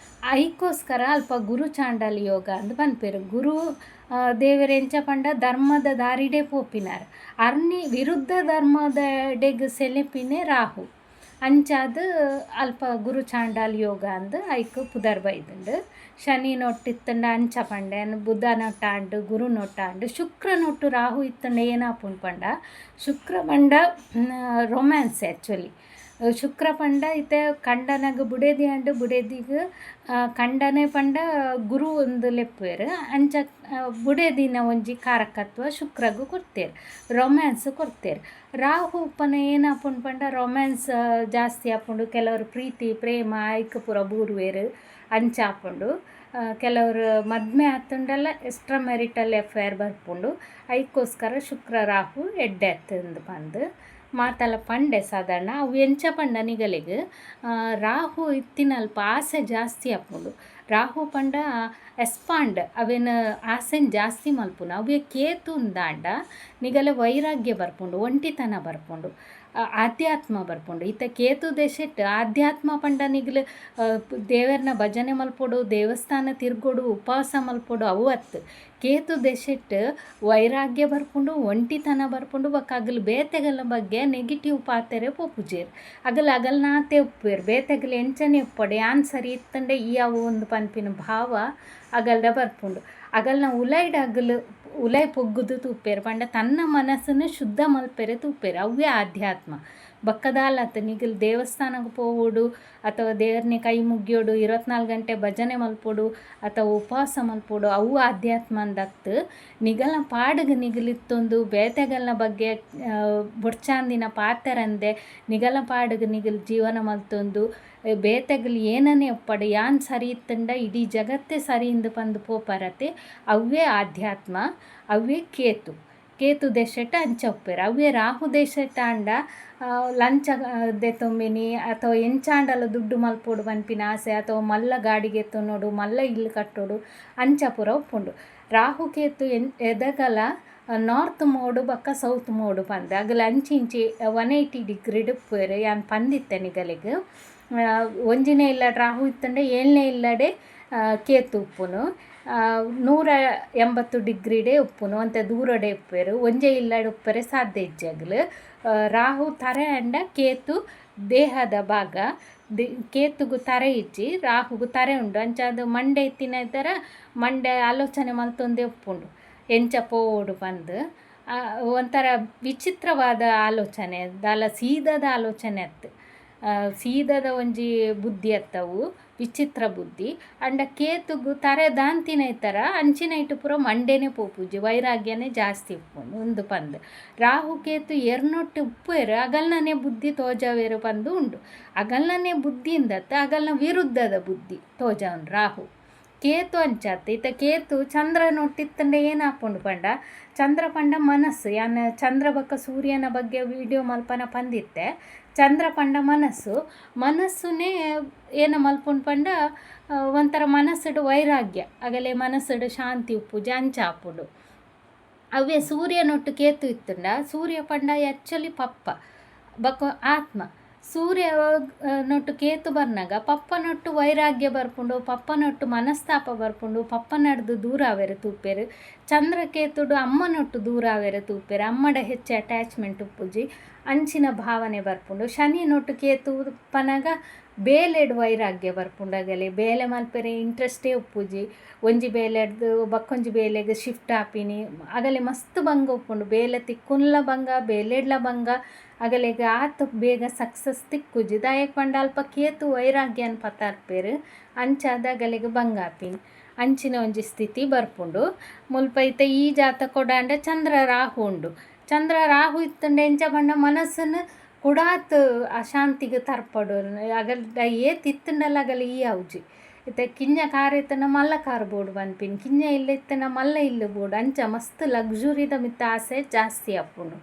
ಐಕೋಸ್ಕರ ಅಲ್ಪ ಗುರು ಚಾಂಡಾಲ ಯೋಗ ಅಂದು ಪನ್ಪೇರು ಗುರು ದೇವರ ಎಂಚ ಪಂಡ ಧರ್ಮದ ದಾರಿಡೆ ಪೋಪಿನಾರ ಅರ್ನಿ ವಿರುದ್ಧ ಧರ್ಮದಡೆಗ್ ಸೆಲೆಪಿನೇ ರಾಹು ಅಂಚಾದ ಅಲ್ಪ ಗುರು ಚಾಂಡಾಲ ಯೋಗ ಅಂದು ಐಕ್ ಪುದರ್ ಬೈದುಂಡು ಶನಿ ನೊಟ್ಟಿತ್ತಂಡ ಅಂಚ ಪಂಡೆ ಬುಧ ನೊಟ್ಟಾಂಡು ಗುರು ನೊಟ್ಟಾಂಡು ಶುಕ್ರ ನೊಟ್ಟು ರಾಹು ಇತ್ತಂಡ ಏನಾಪುಂಡು ಪಂಡ ಶುಕ್ರ ಪಂಡ ರೊಮ್ಯಾನ್ಸ್ ಆ್ಯಕ್ಚುಲಿ ಶುಕ್ರ ಪಂಡ ಇತ್ತೆ ಕಂಡನಗ ಬುಡೇದಿ ಅಂಡು ಬುಡೇದಿಗೆ ಕಂಡನೆ ಪಂಡ ಗುರು ಒಂದು ಲೆಪ್ಪೇರು ಅಂಚ ಬುಡೇದಿನ ಒಂಜಿ ಕಾರಕತ್ವ ಶುಕ್ರಗೂ ಕೊಡ್ತೇರು ರೊಮ್ಯಾನ್ಸ್ ಕೊಡ್ತೇರು ರಾಹು ಉಪ್ಪನ ಏನಾಪುಂಡು ಪಂಡ ರೊಮ್ಯಾನ್ಸ್ ಜಾಸ್ತಿ ಆಪುಂಡು ಕೆಲವರು ಪ್ರೀತಿ ಪ್ರೇಮ ಐಕ ಪೂರ ಬೂರ್ವೇರು ಅಂಚ ಆಪುಂಡು ಕೆಲವರು ಮದ್ಮೆ ಆತುಂಡಲ್ಲ ಎಕ್ಸ್ಟ್ರಾ ಮೆರಿಟಲ್ ಅಫೇರ್ ಬರ್ಪುಂಡು ಐಕೋಸ್ಕರ ಶುಕ್ರ ರಾಹು ಎಡ್ಡೆ ಅತ್ತಂದು ಬಂದು ಮಾತಲ ಪಂಡೆ ಸಾಧಾರಣ ಅವು ಎಂಚ ಪಂಡ ನಿಗಲಿಗೆ ರಾಹು ಇತ್ತಿನಲ್ಪ ಆಸೆ ಜಾಸ್ತಿ ಆಪುಂಡು ರಾಹು ಪಂಡ ಎಸ್ಪಾಂಡ್ ಅವೇನು ಆಸೆನ್ ಜಾಸ್ತಿ ಮಲ್ಪುನು ಅವೇ ಕೇತು ಉಂದಾಂಡ ನಿಗಲ ವೈರಾಗ್ಯ ಬರ್ಪುಂಡು ಒಂಟಿತನ ಬರ್ಪುಂಡು ಆಧ್ಯಾತ್ಮ ಬರ್ಪುಂಡು ಇತ್ತೆ ಕೇತು ದೆಸೆಟ್ ಆಧ್ಯಾತ್ಮ ಪಂಡ ನಿಗ್ಲು ದೇವರನ್ನ ಭಜನೆ ಮಲ್ಪೊಡು ದೇವಸ್ಥಾನ ತಿರ್ಗೊಡು ಉಪವಾಸ ಮಲ್ಪೊಡು ಅವು ಅತ್ತು. ಕೇತು ದೆಸೆಟ್ ವೈರಾಗ್ಯ ಬರ್ಪುಂಡು ಒಂಟಿತನ ಬರ್ಪುಂಡು ಬೊಕ್ಕ ಅಗಲು ಬೇತೆಗಲ ಬಗ್ಗೆ ನೆಗೆಟಿವ್ ಪಾತೆರೆ ಪೋಪುಜೇರು. ಅಗಲ್ ನಾತೆ ಉಪ್ಪೇರು ಬೇತೆಗಲು ಎಂಚನೆ ಉಪ್ಪಡು ಯಾನ್ ಸರಿ ಇತ್ತಂಡೆ ಈ ಅವು ಒಂದು ಪನ್ಪಿನ ಭಾವ ಅಗಲ್ಡ ಬರ್ಪುಂಡು. ಅಗಲ್ನ ಉಲೈಡ್ ಅಗಲು ಉಲೈ ಪೊಗ್ಗುದು ತೂಪೇರು ಪಂಡ ತನ್ನ ಮನಸ್ಸನ್ನು ಶುದ್ಧ ಮಲ್ಪೆರೆ ತೂಪೇರು ಅವೇ ಆಧ್ಯಾತ್ಮ. ಬಕ್ಕದಾಲತ್ತ ನಿಗಲ್ ದೇವಸ್ಥಾನಕ್ಕೆ ಪೋವುಡು ಅಥವಾ ದೇವ್ರನ್ನೇ ಕೈ ಮುಗಿಯೋಡು 24 ಗಂಟೆ ಭಜನೆ ಮಲ್ಪೊಡು ಅಥವಾ ಉಪವಾಸ ಮಲ್ಪೊಡು ಅವು ಆಧ್ಯಾತ್ಮ ಅಂದತ್ತು. ನಿಗಲ ಪಾಡಿಗೆ ನಿಗಲಿತ್ತೊಂದು ಬೇತೆಗಲ್ನ ಬಗ್ಗೆ ಬೊಡ್ಚಾಂದಿನ ಪಾತೆರಂದೆ ನಿಗಲ ಪಾಡಿಗೆ ನಿಗಲ್ ಜೀವನ ಮಲ್ತೊಂದು ಬೇತೆಗಲ್ ಏನನ್ನೇ ಒಪ್ಪಡು ಯಾನ್ ಸರಿ ಇತ್ತಂಡ ಇಡೀ ಜಗತ್ತೇ ಸರಿ ಇಂದು ಪಂದು ಪೋಪರತೆ ಅವೇ ಆಧ್ಯಾತ್ಮ. ಅವೇ ಕೇತು ದೆಸೆಟ್ ಅಂಚ ಉಪ್ಪೇರು. ಅವೇ ರಾಹು ದೆಸೆಟ್ ಆಂಡ ಲಂಚ ದೆತೊಂಬಿನಿ ಅಥವಾ ಎಂಚಾಂಡಲ ದುಡ್ಡು ಮಲ್ಪೊಡು ಪನ್ಪಿನ ಆಸೆ ಅಥವಾ ಮಲ್ಲ ಗಾಡಿಗೆ ಎತ್ತೊನ್ನೋಡು ಮಲ್ಲ ಇಲ್ಲು ಕಟ್ಟೋಡು ಅಂಚ ಪೂರ ಉಪ್ಪುಂಡು. ರಾಹು ಕೇತು ಎದಗಲ ನಾರ್ತ್ ಮೋಡು ಬೊಕ್ಕ ಸೌತ್ ಮೋಡು ಪಂದೆ ಅಗಲ ಅಂಚಿಂಚಿ 180 ಡಿಗ್ರಿ ಉಪ್ಪೇರು ಯಾನ್ ಪಂದಿತ್ತೆ ನಿಗಲಿಗೆ. ಒಂಜಿನೇ ಇಲ್ಲಡ್ ರಾಹು ಇತ್ತಂಡೆ 7ನೇ ಇಲ್ಲಡೆ ಕೇತು ಉಪ್ಪುನು 180 ಡಿಗ್ರಿಡೆ ಉಪ್ಪುನು ಅಂತೆ ದೂರಡೆ ಉಪ್ಪೇರು. ಒಂಜೇ ಇಲ್ಲಡ್ ಉಪ್ಪರೆ ಸಾಧ್ಯ ಇಜ್ಜಗಲು. ರಾಹು ತರೆ ಅಂಡ ಕೇತು ದೇಹದ ಭಾಗ ಕೇತುಗು ತರೆ ಇಜ್ಜಿ ರಾಹುಗು ತರೆ ಉಂಡು ಅಂಚಾದು ಮಂಡೆ ಇತ್ತಿನ ಇದ್ದರ ಮಂಡೆ ಆಲೋಚನೆ ಮಲ್ತೊಂದೇ ಉಪ್ಪುಂಡು ಎಂಚ ಪೋಡು ಪಂದು. ಒಂಥರ ವಿಚಿತ್ರವಾದ ಆಲೋಚನೆ ದಾಲ ಸೀದದ ಆಲೋಚನೆ ಅತ್ತು. ಸೀದದ ಒಂಜಿ ಬುದ್ಧಿ ಅತ್ತವು ವಿಚಿತ್ರ ಬುದ್ಧಿ ಅಂಡ ಕೇತುಗು ತರೆ ದಾಂತಿನ ಇತ್ತರ ಅಂಚಿನ ಇಟ್ಟು ಪೂರ ಮಂಡೆನೇ ಪೋಪುಜಿ ವೈರಾಗ್ಯನೇ ಜಾಸ್ತಿ ಉಪ್ಪುಂಡು ಒಂದು ಪಂದು. ರಾಹು ಕೇತು ಎರ್ನೊಟ್ಟು ಉಪ್ಪೇರು ಅಗಲ್ನನೇ ಬುದ್ಧಿ ತೋಜವೇರು ಪಂದು ಉಂಡು. ಅಗಲ್ನನೇ ಬುದ್ಧಿಯಿಂದತ್ತ ಅಗಲ್ನ ವಿರುದ್ಧದ ಬುದ್ಧಿ ತೋಜವನ್ ರಾಹು. ಕೇತು ಅಂಚಾತ್ ಇತ್ತ ಕೇತು ಚಂದ್ರನೊಟ್ಟಿತ್ತಂಡೆ ಏನಾಪುಂಡು ಪಂಡ ಚಂದ್ರ ಪಂಡ ಮನಸ್ಸು ಯಾನ್ ಚಂದ್ರ ಬೊಕ್ಕ ಸೂರ್ಯನ ಬಗ್ಗೆ ವಿಡಿಯೋ ಮಲ್ಪನ ಪಂದಿತ್ತೆ. ಚಂದ್ರ ಪಂಡ ಮನಸ್ಸುನೇ ಏನ ಮಲ್ಪುಂಡು ಪಂಡ ಒಂಥರ ಮನಸ್ಸುಡು ವೈರಾಗ್ಯ ಅಗಲೇ ಮನಸ್ಸುಡು ಶಾಂತಿ ಉಪ್ಪುಜಿ ಅಂಚ ಆಪುಂಡು. ಅವೇ ಸೂರ್ಯನೊಟ್ಟು ಕೇತು ಇತ್ತುಂಡ ಸೂರ್ಯ ಪಂಡ ಆ್ಯಕ್ಚುಲಿ ಪಪ್ಪ ಬೊಕ್ಕ ಆತ್ಮ. ಸೂರ್ಯ ನೊಟ್ಟು ಕೇತು ಬರ್ನಾಗ ಪಪ್ಪನೊಟ್ಟು ವೈರಾಗ್ಯ ಬರ್ಪುಂಡು ಪಪ್ಪನೊಟ್ಟು ಮನಸ್ತಾಪ ಬರ್ಪುಂಡು ಪಪ್ಪ ನಡ್ದು ದೂರ ಆವೆರೆ ತೂಪೇರು. ಚಂದ್ರ ಕೇತುಡು ಅಮ್ಮನೊಟ್ಟು ದೂರ ಆವೆರೆ ತೂಪೇರು ಅಮ್ಮಡ ಹೆಚ್ಚು ಅಟ್ಯಾಚ್ಮೆಂಟ್ ಉಪ್ಪುಜಿ ಅಂಚಿನ ಭಾವನೆ ಬರ್ಪುಂಡು. ಶನಿ ನೊಟ್ಟು ಕೇತು ಪನಗ ಬೇಲೆಡ್ ವೈರಾಗ್ಯ ಬರ್ಪುಂಡಗಲೆ ಬೇಲೆ ಮಲ್ಪೆರೆ ಇಂಟ್ರೆಸ್ಟೇ ಉಪ್ಪುಜಿ ಒಂಜಿ ಬೇಲೆಡ್ದು ಬಕ್ಕೊಂಜಿ ಬೇಲೆಗೆ ಶಿಫ್ಟ್ ಆಪಿನಿ ಅಗಲೆ ಮಸ್ತ್ ಬಂಗ ಉಪ್ಪುಂಡು. ಬೇಲೆ ತಿಕ್ಕುನ್ಲ ಬಂಗ ಬೇಲೆಡ್ಲ ಬಂಗ ಅಗಲೆಗೆ ಆತ ಬೇಗ ಸಕ್ಸಸ್ ತಿಕ್ಕುಜಿ ದಾಯಕ್ ಪಂಡ ಅಲ್ಪ ಕೇತು ವೈರಾಗ್ಯನ ಪತಾರ್ಪೇರು ಅಂಚಾದ ಅಗಲೆಗೆ ಬಂಗ ಆಪಿನಿ ಅಂಚಿನ ಒಂಜಿ ಸ್ಥಿತಿ ಬರ್ಪುಂಡು. ಮುಲ್ಪ ಇತ್ತೆ ಈ ಜಾತ ಕೊಡಾಂಡ ಚಂದ್ರ ರಾಹು ಉಂಡು. ಚಂದ್ರ ರಾಹು ಇತ್ತಂಡೆ ಎಂಚ ಪಂಡ ಮನಸ್ಸನ್ನು ಕುಡಾತ್ ಅಶಾಂತಿಗೆ ತರ್ಪಡು ಅಗಲ್ಡ ತಿತ್ತಂಡಲ್ಲ ಅಗಲ ಈ ಔಜಿ ಇತ್ತೆ ಕಿಂಜ ಕಾರ್ ಇತ್ತನ ಮಲ್ಲ ಕಾರ್ ಬೋಡು ಪನ್ಪಿನ್ ಕಿಂಜ ಇಲ್ಲ ಇತ್ತನ ಮಲ್ಲ ಇಲ್ಲು ಬೋಡು ಅಂಚ ಮಸ್ತ್ ಲಗ್ಸುರಿದ ಮಿತ್ತ ಆಸೆ ಜಾಸ್ತಿ ಆಪುಂಡು.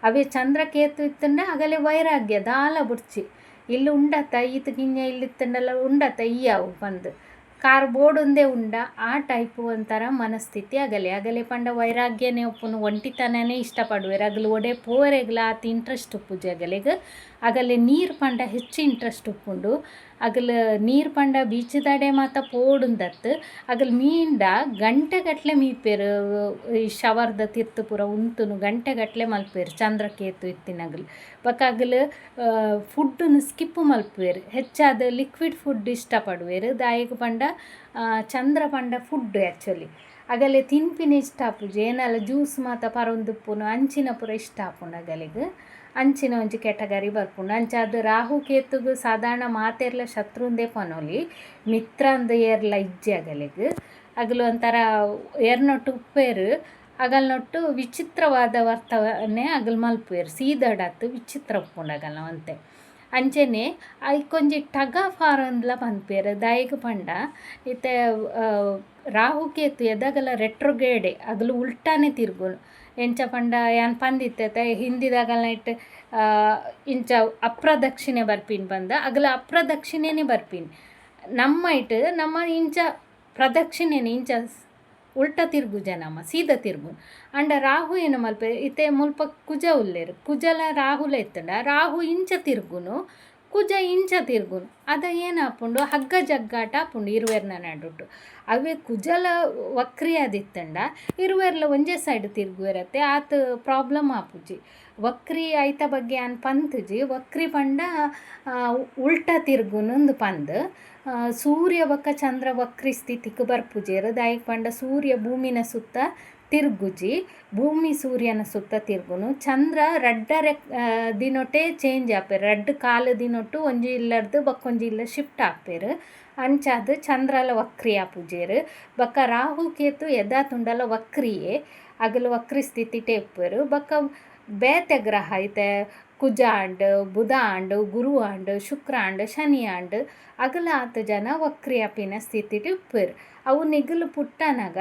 ಅವೇ ಚಂದ್ರ ಕೇತು ಇತ್ತಂಡ ಅಗಲೇ ವೈರಾಗ್ಯ ದಾಲ ಬುಡ್ಚಿ ಇಲ್ಲಿ ಉಂಡತ್ತ ಈತ ಕಿಂಜ ಇಲ್ಲಿತ್ತಂಡಲ್ಲ ಉಂಡತ್ತ ಈ ಅವು ಪಂದು ಕಾರ್ ಬೋರ್ಡ್ ಒಂದೇ ಉಂಡ ಆ ಟೈಪು ಒಂಥರ ಮನಸ್ಥಿತಿ ಅಗಲೆ ಪಂಡ ವೈರಾಗ್ಯನೇ ಉಪ್ಪುನು ಒಂಟಿತನನೇ ಇಷ್ಟಪಡುವೆರು ಅಗಲು ಒಡೆ ಪೋರೆಗ್ಲ ಆತ ಇಂಟ್ರೆಸ್ಟ್ ಉಪ್ಪುಜಿ ಅಗಲೆ ನೀರು ಪಂಡ ಹೆಚ್ಚು ಇಂಟ್ರೆಸ್ಟ್ ಉಪ್ಪುಂಡು. ಅಗಲು ನೀರು ಪಂಡ ಬೀಚದಾಡೆ ಮಾತ ಪೋಡುಂದತ್ತು ಅಗಲು ಮೀಂಡ ಗಂಟೆಗಟ್ಟಲೆ ಮೀಪೇರು ಈ ಶವರ್ದ ತಿರ್ತು ಪೂರ ಉಂತುನು ಗಂಟೆಗಟ್ಟಲೆ ಮಲ್ಪೇರು ಚಂದ್ರ ಕೇತು ಇತ್ತಿನಗಲು. ಬೊಕ್ಕ ಅಗಲು ಫುಡ್ಡನ್ನು ಸ್ಕಿಪ್ ಮಲ್ಪುವೆರು ಹೆಚ್ಚಾದ ಲಿಕ್ವಿಡ್ ಫುಡ್ ಇಷ್ಟಪಡುವೆರು ದಾಯಿಗೆ ಪಂಡ ಚಂದ್ರ ಪಂಡ ಫುಡ್ ಆ್ಯಕ್ಚುಲಿ ಅಗಲೆ ತಿನ್ಪಿನ ಇಷ್ಟ ಆಪುಜಿ ಏನಲ್ಲ ಜ್ಯೂಸ್ ಮಾತ ಪರೊಂದುಪ್ಪುನು ಅಂಚಿನ ಪೂರ ಇಷ್ಟ ಆಪುಂಡು ಅಗಲಿಗೆ ಅಂಚಿನ ಒಂಜಿ ಕೆಟಗರಿ ಬರ್ಪುಂಡು. ಅಂಚಾದ ರಾಹು ಕೇತುಗು ಸಾಧಾರಣ ಮಾತೆರ್ಲ ಶತ್ರುಂದೇ ಪನೊಲಿ ಮಿತ್ರ ಅಂದ ಏರ್ಲ ಇಜ್ಜಿ ಅಗಲಿಗೆ ಅಗಲು ಒಂಥರ ಏರ್ನೊಟ್ಟು ಉಪ್ಪೇರು ಅಗಲ್ನೊಟ್ಟು ವಿಚಿತ್ರವಾದ ವರ್ತನೆ ಅಗಲ್ ಮಲ್ಪುವೆರು ಸೀದಡತ್ತು ವಿಚಿತ್ರ ಉಪ್ಪುಂಡು ಅಗಲ್ನ ಅಂತೆ ಅಂಚೆನೆ ಐಕೊಂಜಿ ಟಗ್ ಆಫ್ ವಾರ್ ಅಂದ್ಲ ಪನ್ಪೇರು ದಾಯಿಗೆ ಪಂಡ ಇತ್ತೆ ರಾಹು ಕೇತು ಎದಗಲ ರೆಟ್ರೋಗೇಡೆ ಅಗಲು ಉಲ್ಟಾನೆ ತಿರ್ಗುನು ಎಂಚ ಪಂಡ ಯಾನ್ ಪಂದಿತ್ತೆ ಹಿಂದಿದಾಗಲ್ನ ಇಟ್ಟು ಇಂಚ ಅಪ್ರದಕ್ಷಿಣೆ ಬರ್ಪಿನ್ ಬಂದ ಅಗಲ ಅಪ್ರದಕ್ಷಿಣೆನೇ ಬರ್ಪಿನ್ ನಮ್ಮ ಇಟ್ಟು ನಮ್ಮ ಇಂಚ ಪ್ರದಕ್ಷಿಣೆನೇ ಇಂಚ ಉಲ್ಟ ತಿರುಗು ಜನಮ ಸೀದಾ ತಿರುಗು ಅಂಡ ರಾಹು ಏನು ಮಲ್ಪೆ ಇತ್ತೆ ಮುಲ್ಪ ಕುಜ ಉಲ್ಲೇರು ಕುಜಲ ರಾಹುಲ ಎತ್ತಂಡ ರಾಹು ಇಂಚ ತಿರುಗುನು ಕುಜ ಇಂಚ ತಿರುಗುನು ಅದ ಏನಾಪುಂಡು ಹಗ್ಗ ಜಗ್ಗಾಟ ಆಪುಂಡು ಇರುವೆರ್ನ ನಡುಟು ಅವೇ ಕುಜಲ ವಕ್ರಿ ಆದಿತ್ತಂಡ ಇರುವೆರ್ಲ ಒಂಜೇ ಸೈಡ್ ತಿರುಗುವಿರತ್ತೆ ಆತ ಪ್ರಾಬ್ಲಮ್ ಆಪುಜಿ ವಕ್ರಿ ಐತ ಬಗ್ಗೆ ಅನ್ ಪಂತುಜಿ ವಕ್ರಿ ಪಂಡ ಉಲ್ಟ ತಿರುಗುನೊಂದು ಪಂದ್ ಸೂರ್ಯ ಬೊಕ್ಕ ಚಂದ್ರ ವಕ್ರಿ ಸ್ಥಿತಿಗೆ ಬರ್ಪುಜೇರು ದಾಯಿಗೆ ಪಂಡ ಸೂರ್ಯ ಭೂಮಿನ ಸುತ್ತ ತಿರುಗುಜಿ ಭೂಮಿ ಸೂರ್ಯನ ಸುತ್ತ ತಿರುಗುನು ಚಂದ್ರ ರಡ್ಡರೆ ದಿನೊಟ್ಟೆ ಚೇಂಜ್ ಆಪೇರು ರಡ್ಡು ಕಾಲು ದಿನೊಟ್ಟು ಒಂಜಿ ಇಲ್ಲರ್ದು ಬಕ್ಕೊಂಜಿ ಇಲ್ಲ ಶಿಫ್ಟ್ ಆಪೇರು ಅಂಚಾದ ಚಂದ್ರಲ ವಕ್ರಿ ಆಪುಜೇರು ಬೊಕ್ಕ ರಾಹು ಕೇತು ಎದಾ ತುಂಡಲ ವಕ್ರಿಯೇ ಅಗಲು ವಕ್ರಿ ಸ್ಥಿತಿ ಟೇಪರು ಬೊಕ್ಕ ಬೇತೆ ಗ್ರಹ ಐತೆ Kuja and Budha and Guru and Shukra and Shani and ಅಗಲ ಆತ ಜನ ವಕ್ರಿ ಆಪಿನ ಸ್ಥಿತಿ ಉಪ್ಪೇರು ಅವು ನಿಗಲು ಪುಟ್ಟನಾಗ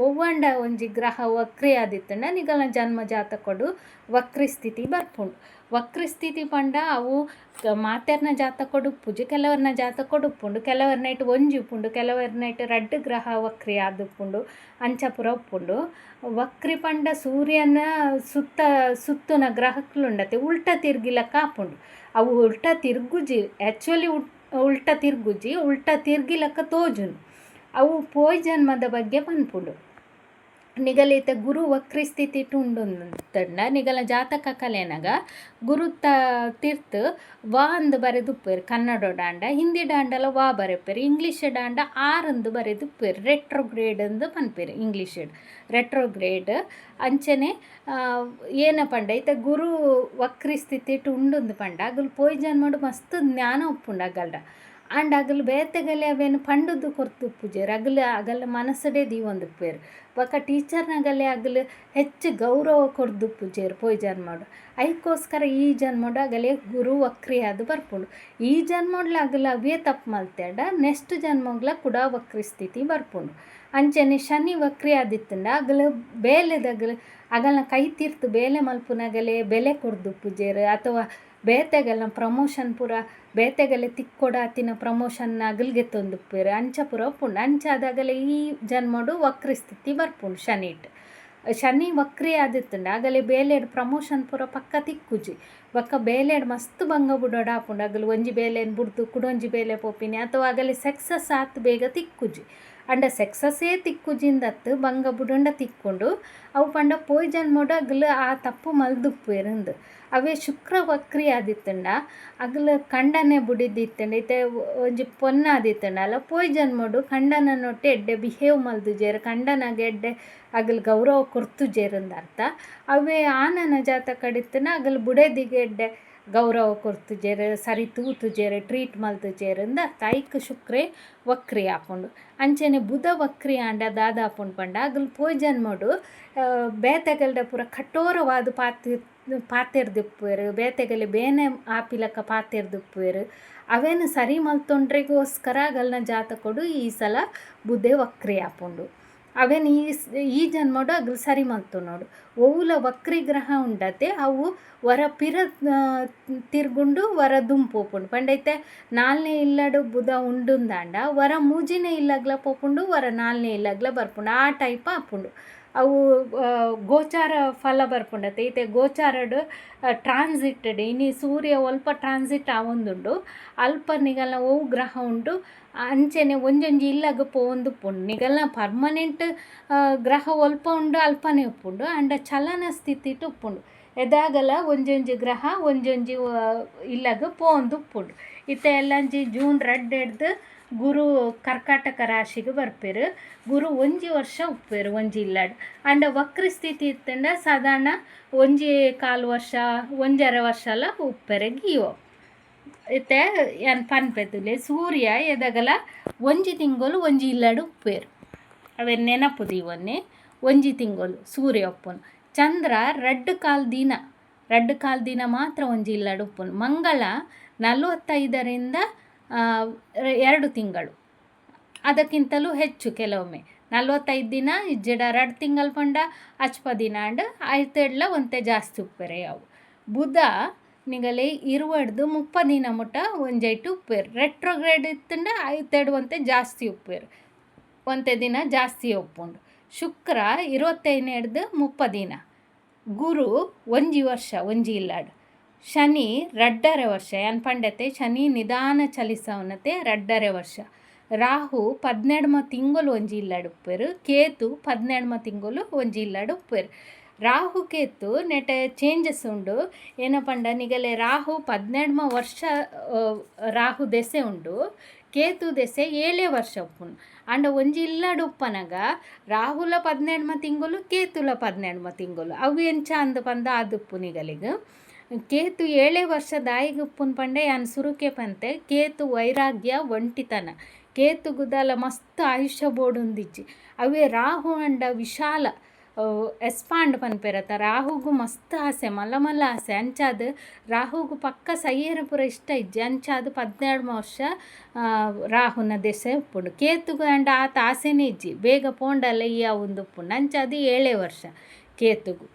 ಒವ್ವಂಡ ಒಂಜಿ ಗ್ರಹ ವಕ್ರಿ ಆದಿತ್ತಂಡ ನಿಗಲ ಜನ್ಮ ಜಾತಕೊಡು ವಕ್ರಿ ಸ್ಥಿತಿ ಬರ್ಪುಂಡು ವಕ್ರಿ ಸ್ಥಿತಿ ಪಂಡ ಅವು ಮಾತೆರ್ನ ಜಾತಕೊಡು ಉಪ್ಪುಜಿ ಕೆಲವರ್ನ ಜಾತಕೊಡು ಉಪ್ಪುಂಡು ಕೆಲವರ್ನ ಇಟ್ಟು ಒಂಜಿ ಉಪ್ಪುಂಡು ಕೆಲವರ್ನ ಇಟ್ಟು ರಡ್ಡು ಗ್ರಹ ವಕ್ರಿ ಆದುಪ್ಪುಂಡು ಅಂಚಪುರ ಉಪ್ಪುಂಡು ವಕ್ರಿ ಪಂಡ ಸೂರ್ಯನ ಸುತ್ತುನ ಗ್ರಹಕ್ಕುಲುಂಡತೆ ಉಲ್ಟ ತಿರ್ಗಿಲಕ್ಕ ಆಪುಂಡು ಅವು ಉಲ್ಟ ತಿರ್ಗುಜಿ ಆ್ಯಕ್ಚುಲಿ ಉಲ್ಟ ತಿರ್ಗುಜಿ ಉಲ್ಟ ತಿರ್ಗಿಲಕ್ಕ ತೋಜುನು ಅವು ಪೋಯ್ ಜನ್ಮದ ಬಗ್ಗೆ ಪನ್ಪುಂಡು ನಿಗಲೈತೆ ಗುರು ವಕ್ರಿ ಸ್ಥಿತಿ ಉಂಡುಂತಂಡ ನಿಗಲ ಜಾತಕ ಕಲೆನಾಗ ಗುರು ತೀರ್ಥ ವಾ ಅಂದು ಬರೆದುಪ್ಪೇರು ಕನ್ನಡ ಡಾಂಡ ಹಿಂದಿ ಡಾಂಡಲ ವಾ ಬರೆಪೇರು ಇಂಗ್ಲೀಷ್ ಡಾಂಡ ಆರಂದು ಬರೆದುಪ್ಪೇರು ರೆಟ್ರೋಗ್ರೇಡ್ ಅಂದು ಪನ್ಪೇರು ಇಂಗ್ಲೀಷ್ ರೆಟ್ರೋಗ್ರೇಡ್ ಅಂಚನೆ ಏನ ಪಂಡ ಐತೆ ಗುರು ವಕ್ರಿ ಸ್ಥಿತಿ ಉಂಡುಂದು ಪಂಡ ಅಗಲು ಪೋಯ್ ಜನ್ಮಡು ಮಸ್ತ್ ಜ್ಞಾನ ಉಪ್ಪುಂಡು ಅಗಲ್ಡ ಆಂಡ್ ಅಗಲು ಬೇತೆಗಲೆ ಅವೇನು ಪಂಡುದು ಕೊರ್ತು ಉಪ್ಪುಜೇರು ಅಗಲ ಮನಸ್ಸಡೆ ದೀವೊಂದುಪ್ಪೇರು ಬೊಕ್ಕ ಟೀಚರ್ನಾಗಲೆ ಅಗಲು ಹೆಚ್ಚು ಗೌರವ ಕೊರ್ದುಪ್ಪುಜೇರು ಪೋಯ್ ಜನ್ಮಡು ಅದಕ್ಕೋಸ್ಕರ ಈ ಜನ್ಮಡು ಅಗಲೇ ಗುರು ವಕ್ರಿ ಅದು ಬರ್ಪುಂಡು ಈ ಜನ್ಮಡ್ಲ ಅಗಲ ಅವೇ ತಪ್ಪು ಮಲ್ತೇಡ ನೆಕ್ಸ್ಟ್ ಜನ್ಮಗ್ಲ ಕೂಡ ವಕ್ರಿ ಸ್ಥಿತಿ ಬರ್ಪುಂಡು ಅಂಚನೆ ಶನಿ ವಕ್ರಿ ಆದಿತ್ತಂಡ ಅಗಲು ಬೇಲೆದಗಲು ಅಗಲ್ನ ಕೈ ತೀರ್ತು ಬೇಲೆ ಮಲ್ಪುನಗಲೆ ಬೆಲೆ ಕೊರ್ದುಪ್ಪುಜೇರು ಅಥವಾ ಬೇತೆಗಲ್ನ ಪ್ರಮೋಷನ್ ಪೂರ ಬೇತೆಗಲೆ ತಿಕ್ಕೊಡಾತಿನ ಪ್ರಮೋಷನ್ ಅಗಲ್ಗೆ ತೊಂದುಪ್ಪೇರು ಅಂಚ ಪೂರ ಉಪ್ಪುಂಡು ಅಂಚಾದಾಗಲೇ ಈ ಜನ್ಮಡು ವಕ್ರಿ ಸ್ಥಿತಿ ಬರ್ಪುಂಡು ಶನಿ ವಕ್ರಿ ಆದಿತ್ತಂಡ ಆಗಲೇ ಬೇಲೆಡ್ ಪ್ರಮೋಷನ್ ಪೂರ ಪಕ್ಕ ತಿಕ್ಕುಜಿ ಬೊಕ್ಕ ಬೇಲೆಡ್ ಮಸ್ತ್ ಬಂಗ ಬುಡೋಡ ಆಪುಂಡು ಅಗಲು ಒಂಜಿ ಬೇಲೆನ್ ಬುಡ್ದು ಕುಡೊಂಜಿ ಬೇಲೆ ಪೋಪಿನಿ ಅಥವಾ ಆಗಲೇ ಸಕ್ಸಸ್ ಆತ್ ಬೇಗ ತಿಕ್ಕುಜಿ ಅಂಡ ಸಕ್ಸಸ್ಸೇ ತಿಕ್ಕುಜಿಂದತ್ತು ಬಂಗ ಬುಡಂಡ ತಿಕ್ಕೊಂಡು ಅವು ಪಂಡ ಪೋಯ್ ಜನ್ಮೋಡು ಅಗಲು ಆ ತಪ್ಪು ಮಲ್ದುಪ್ಪೇರಂದು ಅವೇ ಶುಕ್ರ ವಕ್ರಿ ಆದಿತ್ತಂಡ ಅಗಲು ಕಂಡನೆ ಬುಡಿದಿತ್ತಂಡ ಇತ್ತೆ ಒಂಜಿ ಪೊನ್ನ ಆದಿತ್ತಂಡ ಅಲ್ಲ ಪೋಯ್ ಜನ್ಮೋಡು ಕಂಡನ ನೊಟ್ಟೆ ಎಡ್ಡೆ ಬಿಹೇವ್ ಮಲ್ದುಜೇರು ಕಂಡನಾಗ ಎಡ್ಡೆ ಅಗಲು ಗೌರವ ಕೊರ್ತುಜೇರಂದ ಅರ್ಥ ಅವೇ ಆನನ ಜಾತ ಕಡಿತನ ಅಗಲು ಬುಡೆದಿಗೆ ಎಡ್ಡೆ ಗೌರವ ಕೊರ್ತುಜೇರು ಸರಿ ತೂತುಜೇರು ಟ್ರೀಟ್ ಮಲ್ತುಜೇರಿಂದ ತೈಕ್ ಶುಕ್ರೆ ವಕ್ರಿ ಆಪುಂಡು ಅಂಚನೆ ಬುಧ ವಕ್ರಿ ಆಂಡ ದಾದ ಆಪುಂಡು ಪಂಡ ಅಗಲು ಪೋಯ್ ಜನ್ಮಡು ಬೇತೆಗಲ್ಡ ಪೂರ ಕಠೋರವಾದ ಪಾತೆರ್ದಿಪ್ಪುವೆರು ಬೇತೆಗಲೆ ಬೇನೆ ಆಪಿಲಕ್ಕ ಪಾತೆರ್ದಿಪ್ಪುವೆರು ಅವೇನು ಸರಿ ಮಲ್ತೊಂಡ್ರಿಗೋಸ್ಕರ ಅಗಲ್ನ ಜಾತಕೊಡು ಈ ಸಲ ಬುಧೆ ವಕ್ರಿ ಆಪುಂಡು ಅವೇನು ಈ ಜನ್ಮಡು ಅಗಲು ಸರಿ ಮಲ್ತು ನೋಡು ಒವುಲ ವಕ್ರಿ ಗ್ರಹ ಉಂಡತೆ ಅವು ವರ ಪಿರ ತಿರ್ಗುಂಡು ವರ ದುಂಪೋಪುಂಡು ಪಂಡೈತೆ ನಾಲ್ನೇ ಇಲ್ಲಡು ಬುಧ ಉಂಡುಂದಾಂಡ ವರ ಮೂಜಿನೇ ಇಲ್ಲಗ್ಲ ಪೋಪುಂಡು ವರ ನಾಲ್ನೇ ಇಲ್ಲಗ್ಲ ಬರ್ಪುಂಡು ಆ ಟೈಪ್ ಆಪುಂಡು ಅವು ಗೋಚಾರ ಫಲ ಬರ್ಪುಂಡತೆ ಐತೆ ಗೋಚಾರಡು ಟ್ರಾನ್ಸಿಟೆಡ್ ಇನಿ ಸೂರ್ಯ ಒಲ್ಪ ಟ್ರಾನ್ಸಿಟ್ ಆವೊಂದುಂಡು ಅಲ್ಪ ನಿಗಲ್ನ ಒವು ಗ್ರಹ ಉಂಡು ಅಂಚೆನೆ ಒಂಜೊಂಜಿ ಇಲ್ಲಗ ಪೋವೊಂದು ಉಪ್ಪುಂಡು ನಿಗಲ್ನ ಪರ್ಮನೆಂಟ್ ಗ್ರಹ ಒಲ್ಪ ಉಂಡು ಅಲ್ಪನೆ ಉಪ್ಪುಂಡು ಅಂಡ ಚಲನ ಸ್ಥಿತಿ ಉಪ್ಪುಂಡು ಎದಾಗಲ ಒಂಜೊಂಜಿ ಗ್ರಹ ಒಂಜೊಂಜಿ ಇಲ್ಲಗ ಪೋವೊಂದು ಉಪ್ಪುಂಡು ಇತ್ತೆ ಎಲ್ಲಂಜಿ ಜೂನ್ 2 ಗುರು ಕರ್ಕಾಟಕ ರಾಶಿಗೆ ಬರ್ಪೇರು ಗುರು ಒಂಜಿ ವರ್ಷ ಉಪ್ಪೇರು ಒಂಜಿ ಇಲ್ಲಡ್ ಅಂಡ ವಕ್ರಿ ಸ್ಥಿತಿ ಇತ್ತಂಡ ಸಾಧಾರಣ ಒಂಜಿ ಕಾಲು ವರ್ಷ ಒಂಜರೆ ವರ್ಷ ಎಲ್ಲ ಉಪ್ಪೆರೆ ಗೀವೋ ಇತ್ತೆ ಏನು ಪನ್ಪೆತ್ತುಲೆ ಸೂರ್ಯ ಎದಗಲ ಒಂಜಿ ತಿಂಗಳು ಒಂಜಿ ಇಲ್ಲಡು ಉಪ್ಪೇರು ಅವೇ ನೆನಪು ದೀವನ್ನೇ ಒಂಜಿ ತಿಂಗಳು ಸೂರ್ಯ ಉಪ್ಪುನು ಚಂದ್ರ ರಡ್ಡು ಕಾಲು ದಿನ ಮಾತ್ರ ಒಂಜಿ ಇಲ್ಲಡು ಉಪ್ಪುನು ಮಂಗಳ 45ರಿಂದ 2 ತಿಂಗಳು ಅದಕ್ಕಿಂತಲೂ ಹೆಚ್ಚು ಕೆಲವೊಮ್ಮೆ 45 ದಿನ ಇಜ್ಜಡ 2 ತಿಂಗಳು ಪಂಡ ಅಚ್ಪ ದಿನ ಅಂಡ್ ಆಯ್ತೆಡ್ಲ ಒಂತೆ ಜಾಸ್ತಿ ಉಪ್ಪೆರೆ ಅವು ಬುಧ ನಿಗಲೆ 20-30 ದಿನ ಮುಟ್ಟ ಒಂಜೈಟು ಉಪ್ಪೇರು ರೆಟ್ರೋಗ್ರೇಡ್ ಇತ್ತಂಡ ಆಯ್ತೆಡ್ ಒಂತೆ ಜಾಸ್ತಿ ಉಪ್ಪೇರು ಒಂತೆ ದಿನ ಜಾಸ್ತಿ ಉಪ್ಪುಂಡು ಶುಕ್ರ 25 ಹಿಡ್ದು 30 ದಿನ, ಗುರು 1 ವರ್ಷ ಒಂಜಿ ಇಲ್ಲಾಡು, ಶನಿ 2.5 ವರ್ಷ ಯಾನ್ ಪಂಡತೆ ಶನಿ ನಿಧಾನ ಚಲಿಸವನತೆ 2.5 ವರ್ಷ, ರಾಹು 12 ತಿಂಗಳು ಒಂಜಿ ಇಲ್ಲಾಡು ಉಪ್ಪೇರು, ಕೇತು 12 ತಿಂಗಳು ಒಂಜಿ ಇಲ್ಲಾಡು ಉಪ್ಪೇರು. ರಾಹು ಕೇತು ನೆಟೆ ಚೇಂಜಸ್ ಉಂಡು. ಏನ ಪಂಡ ನಿಗಲೆ ರಾಹು 12 ವರ್ಷ ರಾಹು ದೆಸೆ ಉಂಡು, ಕೇತು ದೆಸೆ 7 ವರ್ಷ ಉಪ್ಪುಂಡು. ಅಂಡ ಒಂಜಿ ಇಲ್ಲಾಡು ಉಪ್ಪನಗ ರಾಹುಲ 12 ತಿಂಗಳು ಕೇತುಲ 12 ತಿಂಗಳು ಅವು ಎಂಚ ಅಂದು ಪಂದ ಆದುಪ್ಪು ನಿಗಲಿಗೆ. ಕೇತು 7 ವರ್ಷ ದಾಯಿಗೆ ಉಪ್ಪುನ್ ಪಂಡೆ ಯಾನ್ ಸುರುಕೆ ಪಂತೆ ಕೇತು ವೈರಾಗ್ಯ ಒಂಟಿತನ, ಕೇತು ಗುದಾಲ ಮಸ್ತ್ ಆಯುಷ್ಯ ಬೋಡುಂದಿಜ್ಜಿ. ಅವೇ ರಾಹು ಅಂಡ ವಿಶಾಲ ಎಸ್ಪಾಂಡ್ ಪನ್ಪೆರತ, ರಾಹುಗು ಮಸ್ತ್ ಆಸೆ ಮಲ್ಲ ಮಲ್ಲ ಆಸೆ. ಅಂಚಾದ ರಾಹುಗು ಪಕ್ಕ ಸೈಯರ ಪೂರ ಇಷ್ಟ ಇಜ್ಜಿ, ಅಂಚಾದ 12 ವರ್ಷ ರಾಹುನ ದೆಸೆ ಉಪ್ಪುಂಡು. ಕೇತುಗು ಅಂಡ ಆತ ಆಸೆನೇ ಇಜ್ಜಿ ಬೇಗ ಪೋಂಡಲ್ಲ ಇಯ್ಯ ಒಂದು ಉಪ್ಪುಂಡು, ಅಂಚಾದ 7 ವರ್ಷ ಕೇತುಗು.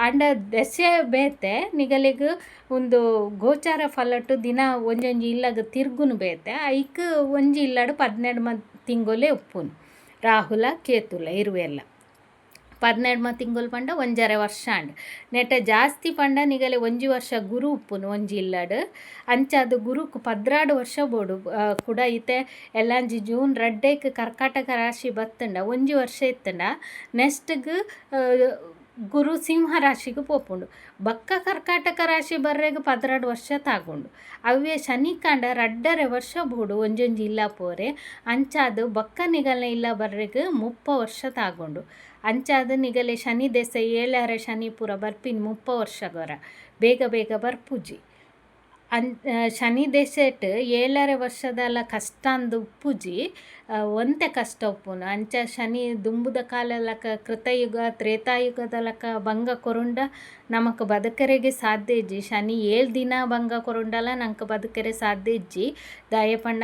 ಅಂಡ ದೆಸೆ ಬೇತೆ ನಿಗಲಿಗೆ ಒಂದು ಗೋಚಾರ ಫಲಟು ದಿನ ಒಂಜೊಂಜಿ ಇಲ್ಲಾಗ ತಿರ್ಗುನು ಬೇತೆ, ಐಕ್ ಒಂಜಿ ಇಲ್ಲಾಡು 12 ತಿಂಗಳೇ ಉಪ್ಪುನು ರಾಹುಲ ಕೇತುಲ ಇರುವೆಲ್ಲ. 12 ತಿಂಗಳು ಪಂಡ 1.5 ವರ್ಷ ಅಂಡ್ ನೆಟ ಜಾಸ್ತಿ ಪಂಡ ನಿಗಲೆ 1 ವರ್ಷ ಗುರು ಉಪ್ಪುನು ಒಂಜಿ ಇಲ್ಲಾಡು. ಅಂಚಾದ ಗುರುಕು 16 ವರ್ಷ ಬೋಡು ಕೂಡ ಇತ್ತೆ ಎಲ್ಲಂಜಿ ಜೂನ್ 2ಕ್ಕೆ ಕರ್ಕಾಟಕ ರಾಶಿ ಬತ್ತಂಡ 1 ವರ್ಷ ಇತ್ತಂಡ ನೆಕ್ಸ್ಟ್ಗೆ ಗುರು ಸಿಂಹ ರಾಶಿಗೆ ಪೋಪುಂಡು. ಬಕ್ಕ ಕರ್ಕಾಟಕ ರಾಶಿ ಬರ್ರೆಗೆ 12 ವರ್ಷ ತಾಗುಂಡು. ಅವೇ ಶನಿ ಕಾಂಡ 2.5 ವರ್ಷ ಬೋಡು ಒಂಜೊಂಜಿ ಇಲ್ಲ ಪೋರೆ, ಅಂಚಾದ ಬಕ್ಕ ನಿಗಲ ಇಲ್ಲ ಬರ್ರೆಗೆ 30 ವರ್ಷ ತಾಗುಂಡು. ಅಂಚಾದ ನಿಗಲೆ ಶನಿ ದೆಸೆ 7 ಶನಿ ಪೂರ ಬರ್ಪಿನ 30 ವರ್ಷಗರ ಬೇಗ ಬೇಗ ಬರ್ಪುಜಿ. ಶನಿ ದೆಸೆಟ್ 7 ವರ್ಷದಲ್ಲ ಕಷ್ಟ ಅಂದು ಉಪ್ಪುಜಿ ಒಂತೆ ಕಷ್ಟ ಉಪ್ಪುನು. ಅಂಚ ಶನಿ ದುಂಬುದ ಕಾಲಲಕ ಕೃತಯುಗ ತ್ರೇತಾಯುಗದಲಕ ಭಂಗ ಕೊರುಂಡ ನಮಕ್ ಬದುಕರೆಗೆ ಸಾಧ್ಯ ಇಜ್ಜಿ. ಶನಿ 7 ದಿನ ಭಂಗ ಕೊರುಂಡಲ ನಂಗೆ ಬದುಕರೆ ಸಾಧ್ಯ ಇಜ್ಜಿ. ದಯಪಂಡ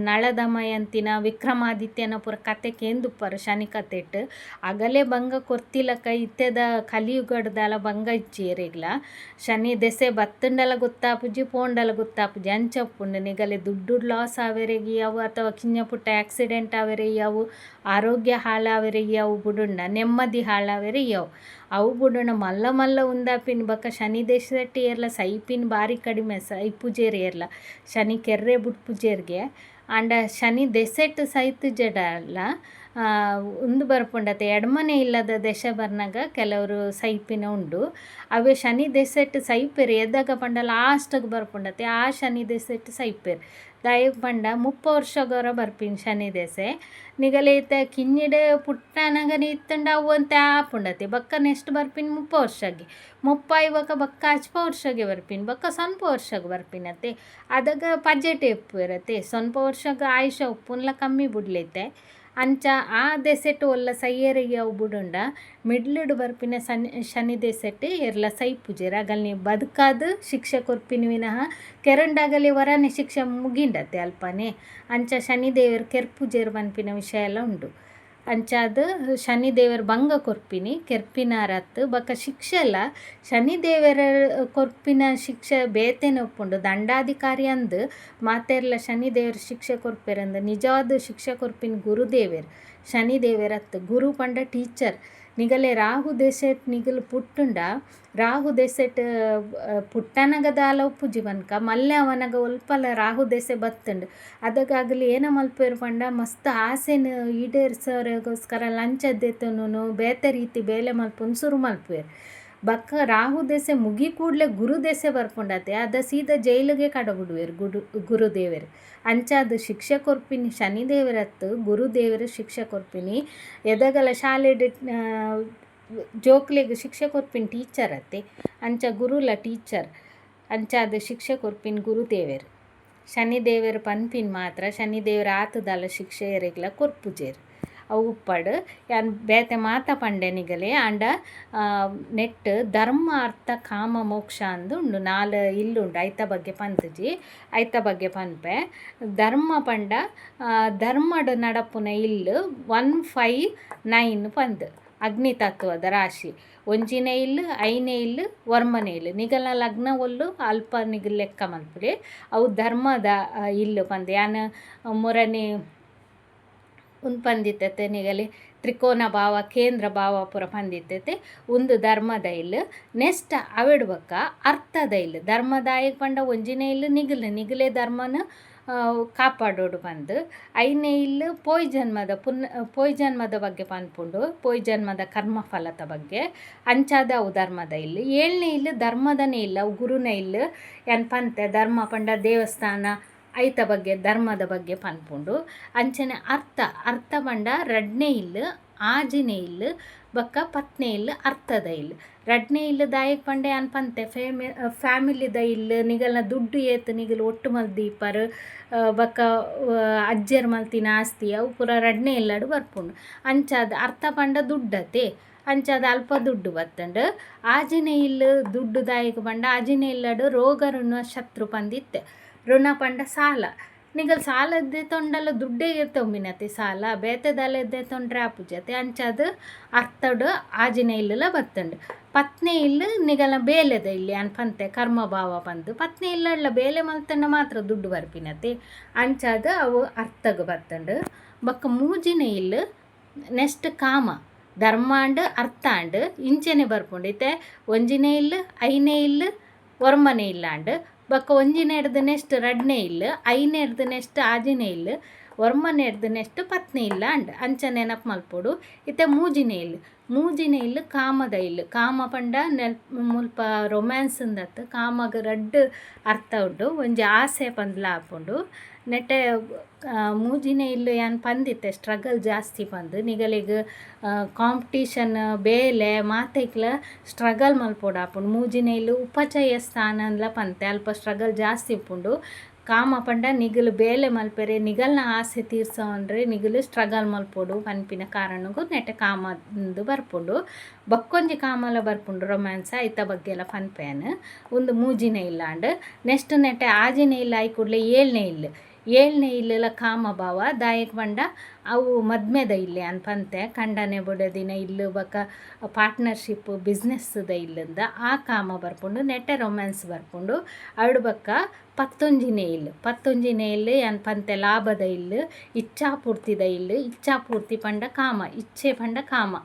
ನಳ ದಮಯಂತಿನ ವಿಕ್ರಮಾದಿತ್ಯನ ಪೂರ ಕತೆ ಕೇಂದುಪ್ಪರು ಶನಿ ಕತೆಟ್ ಅಗಲೇ ಭಂಗ ಕೊರ್ತಿಲಕ ಇತ್ತೆದ ಕಲಿಯುಗಡ್ದಲ ಭಂಗ ಇಜ್ಜಿಯರಿಗ್ಲ. ಶನಿ ದೆಸೆ ಬತ್ತಂಡಲ ಗೊತ್ತಾಪುಜಿ ಪೋಂಡಲ ಗೊತ್ತಾಪುಜಿ ಅಂಚ ಉಪ್ಪುಂಡು. ನಿಗಲೆ ದುಡ್ಡು ಲಾಸ್ ಆವೆರೆಗಿಯವು ಅಥವಾ ಕಿಂಜ ಪುಟ್ಟ ಆಕ್ಸಿಡೆಂಟ್ ಆವೆರೆಗಿಯವು, ಆರೋಗ್ಯ ಹಾಳಾವೆರೆಗಿಯವು ಬುಡುಂಡ, ನೆಮ್ಮದಿ ಹಾಳಾವೆರೆಗಿಯವು ಅವು ಬುಡುಂಡ ಮಲ್ಲ ಮಲ್ಲ ಉಂದಾಪಿನ ಬಕ್ಕ ಶನಿ ದೇಶದಟ್ಟಿ ಏರ್ಲ ಸೈಪಿನ ಬಾರಿ ಕಡಿಮೆ ಸೈಪುಜೇರಿ ಏರ್ಲ ಶನಿ ಕೆರ್ರೆ ಬುಟ್ಪುಜೇರ್ಗೆ. ಅಂಡ ಶನಿ ದೆಸೆಟ್ ಸೈತು ಜಡಲ್ಲ ಉಂದು ಬರ್ಪುಂಡತೆ ಎಡಮನೆ ಇಲ್ಲದ ದೆಸೆ ಬರ್ನಾಗ ಕೆಲವರು ಸೈಪಿನ ಉಂಡು. ಅವೇ ಶನಿ ದೆಸೆಟ್ ಸೈಪೇರು ಎದ್ದಾಗ ಪಂಡ ಲಾಸ್ಟಿಗೆ ಬರ್ಪುಂಡತೆ ಆ ಶನಿ ದೆಸೆಟ್ ಸೈಪೇರು ದಾಯಕ್ ಪಂಡ 30 ವರ್ಷಗರ ಬರ್ಪಿನ ಶನಿ ದೆಸೆ ನಿಗಲೆ ಇತ್ತ ಕಿನ್ನಿಡ ಪುಟ್ಟನಗನೆ ಇತ್ತಂಡ ಅವು ಅಂತ ಆಪುಂಡತೆ ಬಕ್ಕ ನೆಕ್ಸ್ಟ್ ಬರ್ಪಿನ 30 ವರ್ಷಗೆ 30 ಬಕ್ಕ 40 ವರ್ಷಗೆ ಬರ್ಪಿನ ಬಕ್ಕ ಸ್ವಲ್ಪ ವರ್ಷಗೆ ಬರ್ಪಿನತೆ ಅದಾಗ ಪಜೆಟ್ ಉಪ್ಪು ಇರತ್ತೆ. ಸ್ವಲ್ಪ ವರ್ಷಗೆ ಆಯುಷ್ಯ ಉಪ್ಪುನ್ಲ ಕಮ್ಮಿ ಬಿಡ್ಲೈತೆ. ಅಂಚ ಆ ದೆಸೆಟ್ ಒಲ್ಲ ಸೈಯರಿಗೆ ಅವು ಬುಡುಂಡ ಮಿಡ್ಲಿಡು ಬರ್ಪಿನ ಶನಿ ದೆಸೆಟ್ ಎರ್ಲ ಸೈಪುಜೇರು ಅಗಲ್ನಿ ಬದುಕಾದು ಶಿಕ್ಷೆ ಕೊರ್ಪಿನ ವಿನಃ ಕೆರಂಡಾಗಲಿ ವರನೆ ಶಿಕ್ಷೆ ಮುಗಿಂಡತ್ತೆ ಅಲ್ಪನೇ. ಅಂಚ ಶನಿ ದೇವರು ಕೆರ್ಪುಜೇರು ಬನ್ಪಿನ ವಿಷಯ ಎಲ್ಲ ಉಂಡು. ಅಂಚಾದ ಶನಿ ದೇವರ ಭಂಗ ಕೊರ್ಪಿನಿ ಕೆರ್ಪಿನಾರತ್ತು ಬಕ್ಕ ಶಿಕ್ಷೆ ಅಲ್ಲ ಶನಿ ದೇವರ ಕೊರ್ಪಿನ ಶಿಕ್ಷೆ ಬೇತೆನೆ ಒಪ್ಪುಂಡು. ದಂಡಾಧಿಕಾರಿ ಅಂದು ಮಾತೆರ್ಲ ಶನಿ ದೇವರು ಶಿಕ್ಷೆ ಕೊರ್ಪೆರಂದು ನಿಜವಾದ ಶಿಕ್ಷೆ ಕೊರ್ಪಿನ ಗುರುದೇವರು ಶನಿ ದೇವರತ್ತು. ಗುರು ಪಂಡ ಟೀಚರ್ ನಿಗಲೆ ರಾಹು ದೆಸೆಟ್ ನಿಗಲು ಪುಟ್ಟುಂಡ ರಾಹು ದೆಸೆಟ್ ಪುಟ್ಟನಗದಾಲ ಉಪ್ಪುಜಿ ಬನ್ಕ ಮಲ್ಲೆ ಅವನಗ ಒಲ್ಪಲ ರಾಹು ದೆಸೆ ಬತ್ತುಂಡು. ಅದಕ್ಕಾಗಲಿ ಏನ ಮಲ್ಪೇರು ಪಂಡ ಮಸ್ತ್ ಆಸೆನು ಈಡೇರಿಸೋರಿಗೋಸ್ಕರ ಲಂಚದ್ದೆತ್ತನು ಬೇತೆ ರೀತಿ ಬೇಲೆ ಮಲ್ಪುನ್ ಶುರು ಮಲ್ಪೇರು. ಬಕ್ಕ ರಾಹು ದೆಸೆ ಮುಗಿ ಕೂಡಲೇ ಗುರು ದೆಸೆ ಬರ್ಪುಂಡತೆ ಅದ ಸೀದಾ ಜೈಲಿಗೆ ಕಡಬಿಡುವೇರು ಗುರುದೇವರು. ಅಂಚಾದ ಶಿಕ್ಷೆ ಕೊರ್ಪಿನಿ ಶನಿ ದೇವರತ್ತು ಗುರುದೇವರು ಶಿಕ್ಷೆ ಕೊರ್ಪಿನಿ ಎದಗಲ ಶಾಲೆ ಜೋಕ್ಲೆಗ್ ಶಿಕ್ಷೆ ಕೊರ್ಪಿನ ಟೀಚರ್ ಅತ್ತೆ ಅಂಚ ಗುರುಲ ಟೀಚರ್. ಅಂಚಾದ ಶಿಕ್ಷೆ ಕೊರ್ಪಿನ ಗುರುದೇವರು ಶನಿ ದೇವರು ಪನ್ಪಿನ್ ಮಾತ್ರ ಶನಿ ದೇವರು ಆತದಲ್ಲ ಶಿಕ್ಷೆ ಎರೆಗ್ಲ ಕೊರ್ಪುಜೇರು ಅವು ಉಪ್ಪಡು ಯಾನ್ ಬೇತೆ ಮಾತ ಪಂಡೆನಿಗಲೆ ಅಂಡ ನೆಟ್ ಧರ್ಮ ಅರ್ಥ ಕಾಮ ಮೋಕ್ಷ ಅಂದು ಉಂಡು 4 ಇಲ್ಲುಂಡು. ಐತ ಬಗ್ಗೆ ಪಂತುಜಿ ಐತ ಬಗ್ಗೆ ಪನ್ಪೆ ಧರ್ಮ ಪಂಡ ಧರ್ಮಡ್ ನಡಪುನ ಇಲ್ಲು 159 ಪಂದ್ ಅಗ್ನಿ ತತ್ವದ ರಾಶಿ. ಒಂಜಿನೇ ಇಲ್ಲು ಐನೇ ಇಲ್ಲು ವರ್ಮನೆ ಇಲ್ಲು ನಿಗಲ ಲಗ್ನ ಒಲ್ಲು ಅಲ್ಪ ನಿಗಲ್ ಲೆಕ್ಕ ಮಲ್ಪುಲೆ ಅವು ಧರ್ಮದ ಇಲ್ಲು ಪಂದ್ ಯಾನ್ ಮೊರನೆ ಪಂದಿತ್ತತೆ ನಿಗಲೆ ತ್ರಿಕೋನ ಭಾವ ಕೇಂದ್ರ ಭಾವ ಪೂರ ಪಂದಿತ್ತೈತೆ ಒಂದು ಧರ್ಮದ ಇಲ್ಲು. ನೆಕ್ಸ್ಟ್ ಅವಿಡ್ ಬೊಕ್ಕ ಅರ್ಥದ ಇಲ್ಲು. ಧರ್ಮದಾಯಕ ಪಂಡ ಒಂಜಿನೇ ಇಲ್ಲು ನಿಗಲೆ ಧರ್ಮನ ಕಾಪಾಡೋಡು ಬಂದು ಐನೇ ಇಲ್ಲು ಪೋಯ್ ಜನ್ಮದ ಬಗ್ಗೆ ಪನ್ಪುಂಡು. ಪೋಯ್ ಜನ್ಮದ ಕರ್ಮಫಲದ ಬಗ್ಗೆ ಅಂಚಾದ ಅವು ಧರ್ಮದ ಇಲ್ಲು. ಏಳನೇ ಇಲ್ಲು ಧರ್ಮದನೇ ಇಲ್ಲ ಅವು ಗುರುನೇ ಇಲ್ಲು. ಏನು ಪಂತೆ ಧರ್ಮ ಪಂಡ ದೇವಸ್ಥಾನ ಐತ ಬಗ್ಗೆ ಧರ್ಮದ ಬಗ್ಗೆ ಪನ್ಪುಂಡು. ಅಂಚನೆ ಅರ್ಥ ಪಂಡ ರಡ್ನೇ ಇಲ್ಲು ಆಜಿನೇ ಇಲ್ಲು ಬೊಕ್ಕ ಪತ್ನೇ ಇಲ್ಲು ಅರ್ಥದ ಇಲ್ಲು. ರಡ್ನೇ ಇಲ್ಲು ದಾಯಕ ಪಂಡ ಏನು ಪಂತೆ ಫ್ಯಾಮಿಲಿದ ಇಲ್ಲು ನಿಗಲ್ನ ದುಡ್ಡು ಏತು ನಿಗಲು ಒಟ್ಟು ಮಲ್ದೀಪರ್ ಬೊಕ್ಕ ಅಜ್ಜರ್ ಮಲ್ತಿನ ಆಸ್ತಿ ಅವು ಪೂರ ರಡ್ನೇ ಇಲ್ಲಡು ಬರ್ಪುಂಡು. ಅಂಚಾದ ಅರ್ಥ ಪಂಡ ದುಡ್ಡತೆ ಅಂಚಾದ ಅಲ್ಪ ದುಡ್ಡು ಬತ್ತಂಡು. ಆಜಿನೇ ಇಲ್ಲು ದುಡ್ಡು ದಾಯಕ ಪಂಡ ಆಜಿನೇ ಇಲ್ಲಡು ರೋಗ ಋಣ ಶತ್ರು ಪಂದಿತ್ತೆ. ಋಣ ಪಂಡ ಸಾಲ ನಿಗಲ್ ಸಾಲ ಎದ್ದೆ ತೊಂಡಲ್ಲ ದುಡ್ಡೇ ತೊಂಬಿನತೆ ಸಾಲ ಬೇತೆದಲ್ಲ ಎದ್ದೆ ತೊಂಡ್ರೆ ಆಪುಜತೆ ಅಂಚಾದ ಅರ್ಥಡು ಆಜಿನೇ ಇಲ್ಲಲ ಬತ್ತಂಡು. ಪತ್ನೇ ಇಲ್ಲು ನಿಗಲ ಬೇಲೆದ ಇಲ್ಲಿ ಅನ್ಪಂತೆ ಕರ್ಮಭಾವ ಬಂದು ಪತ್ನೇ ಇಲ್ಲಲ್ಲ ಬೇಲೆ ಮಲ್ತಂಡ ಮಾತ್ರ ದುಡ್ಡು ಬರ್ಪಿನತೆ ಅಂಚಾದ ಅವು ಅರ್ಥಗ ಬತ್ತಂಡು. ಬೊಕ್ಕ ಮೂಜಿನೇ ಇಲ್ಲು ನೆಕ್ಸ್ಟ್ ಕಾಮ ಧರ್ಮ ಅಂಡ್ ಅರ್ಥ ಅಂಡ್ ಇಂಚೆನೆ ಬರ್ಪುಂಡು. ಇತ್ತೆ ಒಂಜಿನೇ ಇಲ್ಲು ಐನೇ ಇಲ್ಲು ಒರ್ಮನೆ ಇಲ್ಲ ಅಂಡ್ ಬೊಕ್ಕ ಒಂಜಿನೇ ಹಿಡ್ದು ನೆಕ್ಸ್ಟ್ ರಡ್ನೇ ಇಲ್ಲು ಐನೇ ಹಿಡ್ದು ನೆಕ್ಸ್ಟ್ ಆಜಿನೇ ಇಲ್ಲು ಒರ್ಮನೆ ಹಿಡ್ದು ನೆಕ್ಸ್ಟ್ ಪತ್ನೇ ಇಲ್ಲ ಅಂಡ್ ಅಂಚ ನೆನಪು ಮಲ್ಪೊಡು. ಇತ್ತೆ ಮೂಜಿನೇ ಇಲ್ಲು ಕಾಮದ ಇಲ್ಲು. ಕಾಮ ಪಂಡ ಮುಲ್ಪ ರೊಮ್ಯಾನ್ಸ್ ಅಂದತ್ತು ಕಾಮಗ ರಡ್ಡು ಅರ್ಥ ಉಂಡು ಒಂಜಿ ಆಸೆ ಪಂದ್ಲ ಆಪುಂಡು. ನೆಟ್ಟೆ ಮೂಜಿನೇ ಇಲ್ಲು ಏನು ಪಂದಿತ್ತೆ ಸ್ಟ್ರಗಲ್ ಜಾಸ್ತಿ ಪಂದು ನಿಗಲಿಗೆ ಕಾಂಪಿಟೀಷನ್ ಬೇಲೆ ಮಾತೈಕ್ಲ ಸ್ಟ್ರಗಲ್ ಮಲ್ಪೊಡು ಆಪುಂಡು. ಮೂಜಿನೇ ಇಲ್ಲು ಉಪಚಯ ಸ್ಥಾನ ಅಂದ್ಲ ಪಂತೆ ಅಲ್ಪ ಸ್ಟ್ರಗಲ್ ಜಾಸ್ತಿ ಇಪ್ಪುಂಡು. ಕಾಮ ಪಂಡ ನಿಗಲು ಬೇಲೆ ಮಲ್ಪೆರೆ ನಿಗಲ್ನ ಆಸೆ ತೀರ್ಸೋಂಡ್ರೆ ನಿಗಲು ಸ್ಟ್ರಗಲ್ ಮಲ್ಪೊಡು ಪನ್ಪಿನ ಕಾರಣಗೂ ನೆಟ್ಟೆ ಕಾಮಂದು ಬರ್ಪುಂಡು. ಬಕ್ಕೊಂಜಿ ಕಾಮಲ ಬರ್ಪುಂಡು ರೊಮ್ಯಾನ್ಸ್ ಐತ ಬಗ್ಗೆ ಎಲ್ಲ ಪನ್ಪೇನು ಒಂದು ಮೂಜಿನೇ ಇಲ್ಲ ಅಂಡ್ ನೆಕ್ಸ್ಟ್ ನೆಟ್ಟೆ ಆಜಿನೇ ಇಲ್ಲ ಆಯ್ ಕೂಡಲೇ ಏಳನೇ ಇಲ್ಲೆಲ್ಲ ಕಾಮಭಾವ ದಾಯಕ ಪಂಡ ಅವು ಮದ್ಮೆದ ಇಲ್ಲೆ ಅನ್ಪಂತೆ ಕಂಡನೆ ಬುಡದಿನ ಇಲ್ಲು ಬೊಕ್ಕ ಪಾರ್ಟ್ನರ್ಶಿಪ್ ಬಿಸ್ನೆಸ್ದ ಇಲ್ಲಿಂದ ಆ ಕಾಮ ಬರ್ಪುಂಡು. ನೆಟ್ಟೆ ರೊಮ್ಯಾನ್ಸ್ ಬರ್ಪುಂಡು. ಅಡು ಬೊಕ್ಕ ಪತ್ತೊಂಜಿನೇ ಇಲ್ಲು ಅನ್ಪಂತೆ ಲಾಭದ ಇಲ್ಲು ಇಚ್ಛಾಪೂರ್ತಿದ ಇಲ್ಲು. ಇಚ್ಛಾಪೂರ್ತಿ ಪಂಡ ಕಾಮ ಇಚ್ಛೆ ಪಂಡ ಕಾಮ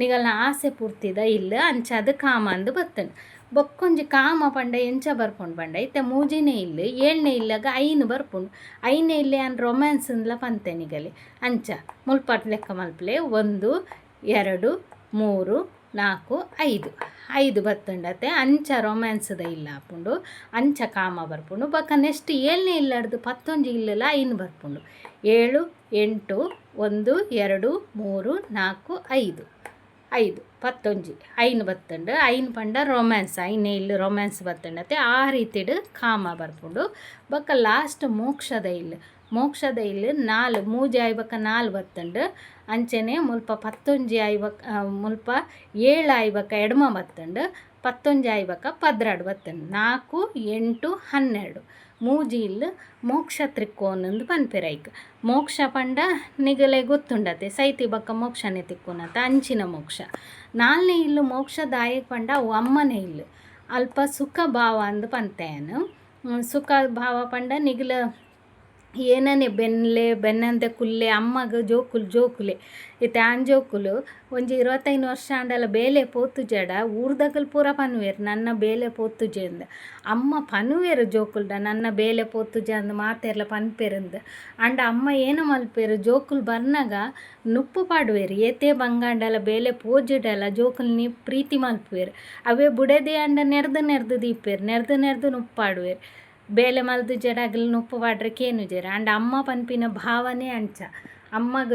ನಿಗಲ್ನ ಆಸೆ ಪೂರ್ತಿದ ಇಲ್ಲು ಅಂಚಾದ ಕಾಮ ಅಂದು ಬತ್ತಂಡು. ಬೊಕ್ಕೊಂಜಿ ಕಾಮ ಪಂಡ ಎಂಚ ಬರ್ಪುಂಡು ಪಂಡ ಇತ್ತೆ ಮೂಜಿನೇ ಇಲ್ಲು ಏಳನೇ ಇಲ್ಲಾಗ ಐನು ಬರ್ಪುಂಡು. ಐನೇ ಇಲ್ಲೆ ಅನ್ ರೊಮ್ಯಾನ್ಸ್ ಅಂದ್ಲ ಪಂತೆ ನಿಗಲಿ ಅಂಚ ಮುಲ್ಪಾಟ್ ಲೆಕ್ಕ ಮಲ್ಪಲೆ 1 2 3 4 5 ಬತ್ತುಂಡತೆ ಅಂಚ ರೊಮ್ಯಾನ್ಸ್ದ ಇಲ್ಲ ಆಪುಂಡು ಅಂಚ ಕಾಮ ಬರ್ಪುಂಡು. ಬೊಕ್ಕ ನೆಕ್ಸ್ಟ್ ಏಳನೇ ಇಲ್ಲಡ್ದು 11 ಇಲ್ಲಲ ಐನು ಬರ್ಪುಂಡು. 7 8 1 2 3 4 5 11 ಐನು ಬತ್ತುಂಡು. ಐನು ಪಂಡ ರೊಮ್ಯಾನ್ಸ್ ಐನೇ ಇಲ್ಲು ರೊಮ್ಯಾನ್ಸ್ ಬತ್ತುಂಡತೆ ಆ ರೀತಿಡು ಕಾಮ ಬರ್ಪುಂಡು. ಬೊಕ್ಕ ಲಾಸ್ಟ್ ಮೋಕ್ಷದ ಇಲ್ಲು 4 ಮೂಜಿ ಆಯ್ಬಕ್ಕ 4 ಬತ್ತುಂಡು. ಅಂಚನೆ ಮುಲ್ಪ 11 ಆಯ್ಬಕ್ಕ ಮುಲ್ಪ 7 ಆಯ್ಬಕ್ಕ ಎಡ್ಮ ಬತ್ತುಂಡು 11 ಆಯ್ಬಕ್ಕ 12 ಬತ್ತುಂಡು. 4 8 12 ಮೂಜಿ ಇಲ್ಲು ಮೋಕ್ಷ ತ್ರಿಕೋನಂದು ಪನ್ಪೆರೈಕ್. ಮೋಕ್ಷ ಪಂಡ ನಿಗಲೆ ಗೊತ್ತುಂಡತೆ ಸೈತಿ ಬಕ್ಕ ಮೋಕ್ಷನೇ ತಿಕ್ಕುನತ ಅಂಚಿನ ಮೋಕ್ಷ. 4ನೇ ಇಲ್ಲು ಮೋಕ್ಷದಾಯಕ ಪಂಡ ಅವು ಅಮ್ಮನೇ ಇಲ್ಲು ಅಲ್ಪ ಸುಖ ಭಾವ ಅಂದು ಪಂತೆಯನು. ಸುಖ ಭಾವ ಪಂಡ ನಿಗಲ ಏನನೆ ಬೆನ್ನಂತೆ ಕುಲ್ಲೆ ಅಮ್ಮಗ ಜೋಕುಲೆ ಇತ್ತೆ ಆನ್ ಜೋಕುಲು ಒಂಜಿ 25 ವರ್ಷ ಅಂಡಲ ಬೇಲೆ ಪೋತುಜಡ ಊರ್ದಗಲ್ ಪೂರ ಪನ್ವೇರು ನನ್ನ ಬೇಲೆ ಪೋತುಜೆ ಅಂದ ಅಮ್ಮ ಪನ್ವೇರು ಜೋಕುಲ್ಡ ನನ್ನ ಬೇಲೆ ಪೋತುಜೆ ಅಂದು ಮಾತೆರ್ಲ ಪನ್ಪೆರಂದು ಅಂಡ ಅಮ್ಮ ಏನು ಮಲ್ಪೇರು ಜೋಕುಲು ಬರ್ನಾಗ ನುಪ್ಪು ಪಾಡುವೇರು ಏತೆ ಬಂಗಾಂಡಲ ಬೇಲೆ ಪೋಜಿಡಲ ಜೋಕುಲ್ನಿ ಪ್ರೀತಿ ಮಲ್ಪುವೇರು ಅವೇ ಬುಡೆದೆ ಅಂಡ ನೆರ್ದು ದೀಪೇರು ನೆರ್ದು ನುಪ್ಪಾಡುವೇರು ಬೇಲೆ ಮಲ್ದು ಜಡಗಲ್ ನುಪ್ಪು ಪಾಡ್ರೆ ಕೇನು ಜೇರ ಅಂಡ ಅಮ್ಮ ಪನ್ಪಿನ ಭಾವನೆ ಅಂಚ ಅಮ್ಮಗ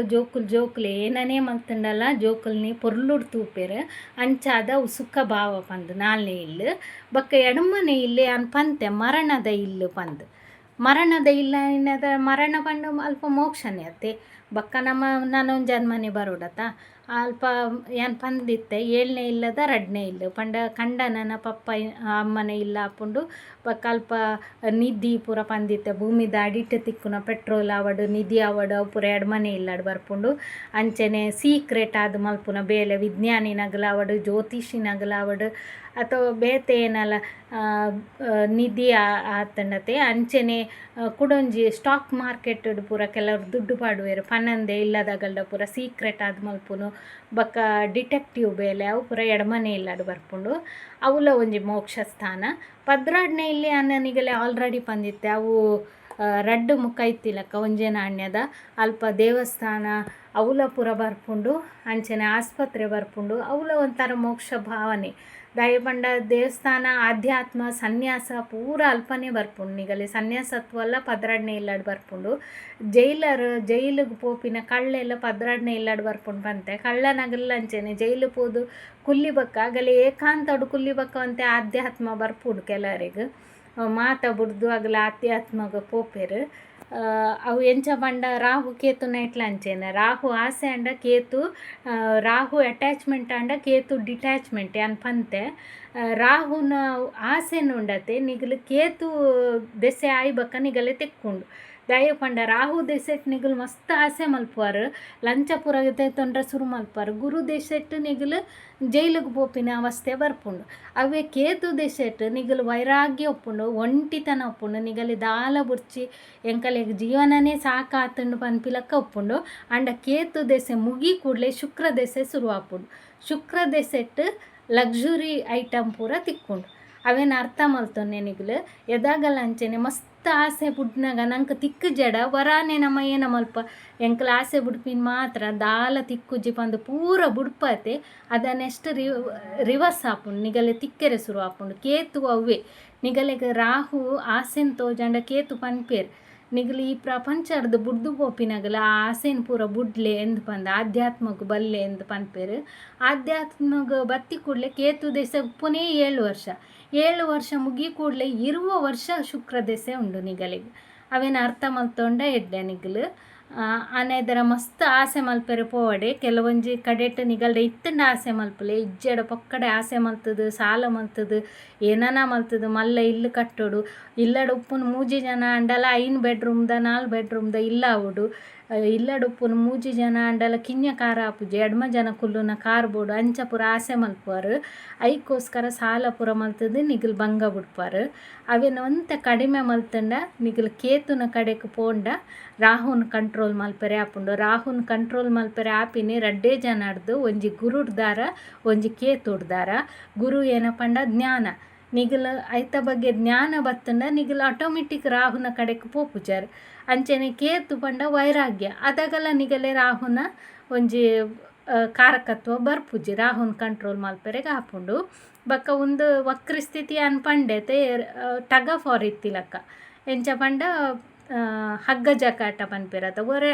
ಜೋಕುಲೆ ಏನನೇ ಮಲ್ತಂಡಲ್ಲ ಜೋಕುಲ್ನಿ ಪೊರ್ಲುಡ್ ತೂಪೇರು ಅಂಚಾದ ಅವು ಸುಖ ಭಾವ ಪಂದು 4ನೇ ಇಲ್ಲು. ಬೊಕ್ಕ ಎಡಮನೆ ಇಲ್ಲೆ ಅನ್ಪಂತೆ ಮರಣದ ಇಲ್ಲು ಪಂದು ಮರಣದ ಇಲ್ಲ ಏನದ ಮರಣ ಪಂಡು ಅಲ್ಪ ಮೋಕ್ಷನೇ ಅತ್ತೆ ಬೊಕ್ಕ ನಾನೊಂದು ಜನ್ಮನೆ ಬರೋಡತ ಅಲ್ಪ ಏನು ಪಂದಿತ್ತೆ 7ನೇ ಇಲ್ಲದ 2ನೇ ಇಲ್ಲು ಪಂಡ ಕಂಡ ನನ್ನ ಪಪ್ಪ ಅಮ್ಮನೆ ಇಲ್ಲ ಆಪುಂಡು. ಬೊಕ್ಕ ಅಲ್ಪ ನಿಧಿ ಪೂರ ಪಂದಿತ್ತೆ ಭೂಮಿದ ಅಡಿಟ್ ತಿಕ್ಕುನ ಪೆಟ್ರೋಲ್ ಆವಡು ನಿಧಿ ಆವಡು ಅವು ಪೂರ ಎಡ್ಮನೆ ಇಲ್ಲಡು ಬರ್ಪುಂಡು. ಅಂಚನೆ ಸೀಕ್ರೆಟ್ ಆದ ಮಲ್ಪುನ ಬೇಲೆ ವಿಜ್ಞಾನಿ ನಗಲಾವಡು ಜ್ಯೋತಿಷಿ ನಗಲಾವಡು ಅಥವಾ ಬೇತೆ ಏನಲ್ಲ ನಿಧಿ ಆತಂಡತೆ ಅಂಚನೆ ಕುಡೊಂಜಿ ಸ್ಟಾಕ್ ಮಾರ್ಕೆಟ್ ಪೂರ ಕೆಲವರು ದುಡ್ಡು ಪಾಡುವೆರು ಪನ್ನಂದೆ ಇಲ್ಲದಾಗಲ್ಡ ಪೂರ ಸೀಕ್ರೆಟ್ ಆದ್ ಮಲ್ಪುನು ಬೊಕ್ಕ ಡಿಟೆಕ್ಟಿವ್ ಬೇಲೆ ಅವು ಪೂರ ಎಡಮನೆ ಇಲ್ಲಡು ಬರ್ಪುಂಡು ಅವುಲ ಒಂಜಿ ಮೋಕ್ಷ ಸ್ಥಾನ. ಪದ್ರಾಡ್ನೆ ಇಲ್ಲಿ ಅನ್ನನಿಗಲೆ ಆಲ್ರೆಡಿ ಪಂದಿತ್ತೆ ಅವು ರಡ್ಡು ಮುಖ ಇತ್ತಿಲಕ್ಕ ಒಂಜೆ ನಾಣ್ಯದ ಅಲ್ಪ ದೇವಸ್ಥಾನ ಅವುಲ ಪೂರ ಬರ್ಪುಂಡು ಅಂಚನೆ ಆಸ್ಪತ್ರೆ ಬರ್ಪುಂಡು ಅವುಲ ಒಂಥರ ಮೋಕ್ಷ ಭಾವನೆ. ದಾಯೆ ಪಂಡ ದೇವಸ್ಥಾನ ಆಧ್ಯಾತ್ಮ ಸನ್ಯಾಸ ಪೂರ ಅಲ್ಪನೆ ಬರ್ಪುಂಡು ನಿಗಲೆ ಸನ್ಯಾಸತ್ವಲ್ಲ ಪದ್ರಾಡ್ನೆ ಇಲ್ಲಡ್ ಬರ್ಪುಂಡು. ಜೈಲಿಗೆ ಪೋಪಿನ ಕಳ್ಳೆಲ್ಲ ಪದ್ರಾಡ್ನೆ ಇಲ್ಲಡ್ ಬರ್ಪುಂಡು ಪಂತೆ ಕಳ್ಳನಗಲ್ಲ ಅಂಚೆನೆ ಜೈಲು ಪೋದು ಕುಲ್ಲಿ ಬಕ್ಕ ಆಗಲೇ ಏಕಾಂತಡು ಕುಲ್ಲಿ ಬಕ್ಕ ಅಂತೆ ಆಧ್ಯಾತ್ಮ ಬರ್ಪುಂಡು ಕೆಲವರಿಗೆ ಮಾತ ಬುಡ್ದು ಆಗಲ ಆಧ್ಯಾತ್ಮಗ ಪೋಪೆರು. ಅವು ಎಂಚ ಪಂಡ ರಾಹು ಕೇತುನ ಇಟ್ಲ ಅಂಚೆನೆ ರಾಹು ಆಸೆ ಅಂಡ ಕೇತು ರಾಹು ಅಟ್ಯಾಚ್ಮೆಂಟ್ ಅಂಡ ಕೇತು ಡಿಟ್ಯಾಚ್ಮೆಂಟ್ ಅನ್ ಪಂತೆ. ರಾಹುನ ಆಸೆನ ಉಂಡತೆ ನಿಗಲು ಕೇತು ದೆಸೆ ಆಯ್ಬಕ್ಕ ನಿಗಲೆ ತೆಕ್ಕೊಂಡು ದಾಯ ಪಂಡ ರಾಹು ದೆಸೆಟ್ ನಿಗಲು ಮಸ್ತ್ ಆಸೆ ಮಲ್ಪುವಾರು ಲಂಚ ಪುರಗತೆ ತೊಂದ್ರೆ ಶುರು ಮಲ್ಪುವಾರು. ಗುರು ದೆಸೆಟ್ ನಿಗಲು ಜೈಲಿಗೆ ಪೋಪಿನ ಅವಸ್ಥೆ ಬರ್ಪುಂಡು. ಅವೇ ಕೇತು ದೆಸೆಟ್ ನಿಗಲು ವೈರಾಗ್ಯ ಒಪ್ಪುಂಡು ಒಂಟಿತನ ಒಪ್ಪುಂಡು ನಿಗಲಿ ದಾಲ ಬುರ್ಚಿ ಎಂಕಲೆಗ್ ಜೀವನನೇ ಸಾಕಾತುಂಡು ಪನ್ಪಿಲಕ್ಕ ಒಪ್ಪುಂಡು. ಅಂಡ ಕೇತು ದೆಸೆ ಮುಗಿ ಕೂಡಲೇ ಶುಕ್ರ ದೆಸೆ ಶುರು ಆಪುಂಡು. ಶುಕ್ರ ದೆಸೆಟ್ ಲಕ್ಸುರಿ ಐಟಮ್ ಪೂರ ತಿಕ್ಕೊಂಡು ಅವೇನು ಅರ್ಥ ಮಲ್ತೊನ್ನೆ ನಿಗಲು ಎದಾಗಲ್ಲ ಅಂಚೆನೆ ಮಸ್ತ್ ಆಸೆ ಬುಡ್ನಾಗ ನಂಗೆ ತಿಕ್ಕು ಜಡ ವರಾನೆ ನಮ್ಮ ಏನ ಮಲ್ಪ ಎಂಕಲ ಆಸೆ ಬುಡ್ಪಿನ ಮಾತ್ರ ದಾಲ ತಿಕ್ಕುಜಿ ಪಂದು ಪೂರ ಬುಡ್ಪತೆ ಅದನ್ನೆಷ್ಟು ರಿವರ್ಸ್ ಆಪುಂಡು ನಿಗಲೆ ತಿಕ್ಕೆರೆ ಶುರು ಆಪುಂಡು. ಕೇತು ಅವ್ವೆ ನಿಗಲೆಗೆ ರಾಹು ಆಸೆನ್ ತೋಜಂಡ ಕೇತು ಪನ್ಪೇರು ನಿಗಲು ಈ ಪ್ರಪಂಚರ್ದು ಬುಡ್ದು ಪೋಪಿನಗಲ ಆ ಆಸೆನ್ ಪೂರ ಬುಡ್ಲೆ ಎಂದು ಪಂದ ಆಧ್ಯಾತ್ಮಕ್ಕೆ ಬಲ್ಲೆ ಎಂದು ಪನ್ಪೇರು. ಆಧ್ಯಾತ್ಮಗ ಬತ್ತಿ ಕೂಡಲೇ ಕೇತು ದೆಸೆ ಪುನೇ 7 ವರ್ಷ ಮುಗಿ ಕೂಡಲೇ ಇರುವ ವರ್ಷ ಶುಕ್ರ ದೆಸೆ ಉಂಡು ನಿಗಲಿಗೆ ಅವೇನು ಅರ್ಥ ಮಲ್ತೊಂಡ ಎಡ್ಡೆ ನಿಗಲು ಆನೆದರ ಮಸ್ತ್ ಆಸೆ ಮಲ್ಪೆರೆ ಪೋವಡೆ ಕೆಲವೊಂಜಿ ಕಡೆಟ್ ನಿಗಲ್ಡೆ ಇತ್ತಂಡ ಆಸೆ ಮಲ್ಪಲೆ ಇಜ್ಜೆಡ ಪೊಕ್ಕಡೆ ಆಸೆ ಮಲ್ತದು ಸಾಲ ಮಲ್ತದು ಏನನ ಮಲ್ತದು ಮಲ್ಲ ಇಲ್ಲು ಕಟ್ಟೋಡು ಇಲ್ಲಡ ಉಪ್ಪುನ 3 ಜನ ಅಂಡಲ 5 ಬೆಡ್ರೂಮ್ದ 4 ಬೆಡ್ರೂಮ್ದ ಇಲ್ಲ ಅವಡು ಇಲ್ಲಡ ಉಪ್ಪುನ 3 ಜನ ಅಂಡಲ ಕಿನ್ಯ ಕಾರ ಆಪುಜಿ ಎಡ್ಮ ಜನ ಕುಲ್ಲುನ ಕಾರ್ ಬೋಡು ಅಂಚ ಪುರ ಆಸೆ ಮಲ್ಪುವಾರು ಐಕೋಸ್ಕರ ಸಾಲ ಪುರ ಮಲ್ತದು ನಿಗಲ್ ಭಂಗ ಬಿಡ್ಪಾರು. ಅವೇನು ಒಂತ ಕಡಿಮೆ ಮಲ್ತಂಡ ನಿಗಲ್ ಕೇತುನ ಕಡೆಗೆ ಪೋಂಡ ರಾಹುನ ಕಂಟ್ರೋಲ್ ಮಲ್ಪೆರೆ ಆಪುಂಡು. ರಾಹುನ ಕಂಟ್ರೋಲ್ ಮಲ್ಪೆರೆ ಆಪಿನಿ ರಡ್ಡೇ ಜನ ಆಡ್ದು ಒಂಜಿ ಗುರುಡ್ದಾರ ಒಂಜಿ ಕೇತುಡ್ದಾರ. ಗುರು ಏನಪ್ಪಂಡ ಜ್ಞಾನ ನಿಗಲು ಐತ ಬಗ್ಗೆ ಜ್ಞಾನ ಬತ್ತಂಡ ನಿಗಲು ಆಟೋಮೆಟಿಕ್ ರಾಹುನ ಕಡೆಗೆ ಪೋಪುಜಾರು. ಅಂಚೆನೆ ಕೇತು ಪಂಡ ವೈರಾಗ್ಯ ಅದಾಗಲ್ಲ ನಿಗಲೆ ರಾಹುನ ಒಂಜಿ ಕಾರಕತ್ವ ಬರ್ಪುಜಿ ರಾಹುನ ಕಂಟ್ರೋಲ್ ಮಲ್ಪೆರೆಗೆ ಆಪುಂಡು. ಬಕ್ಕ ಒಂದು ವಕ್ರ ಸ್ಥಿತಿ ಅನ್ಪಂಡೆತೆ ಟಗ್ ಆಫ್ ವಾರ್ ಇತ್ತಿಲಕ್ಕ ಎಂಚ ಪಂಡ ಹಗ್ಗ ಜಕಾಟ ಪನ್ಪೆರತ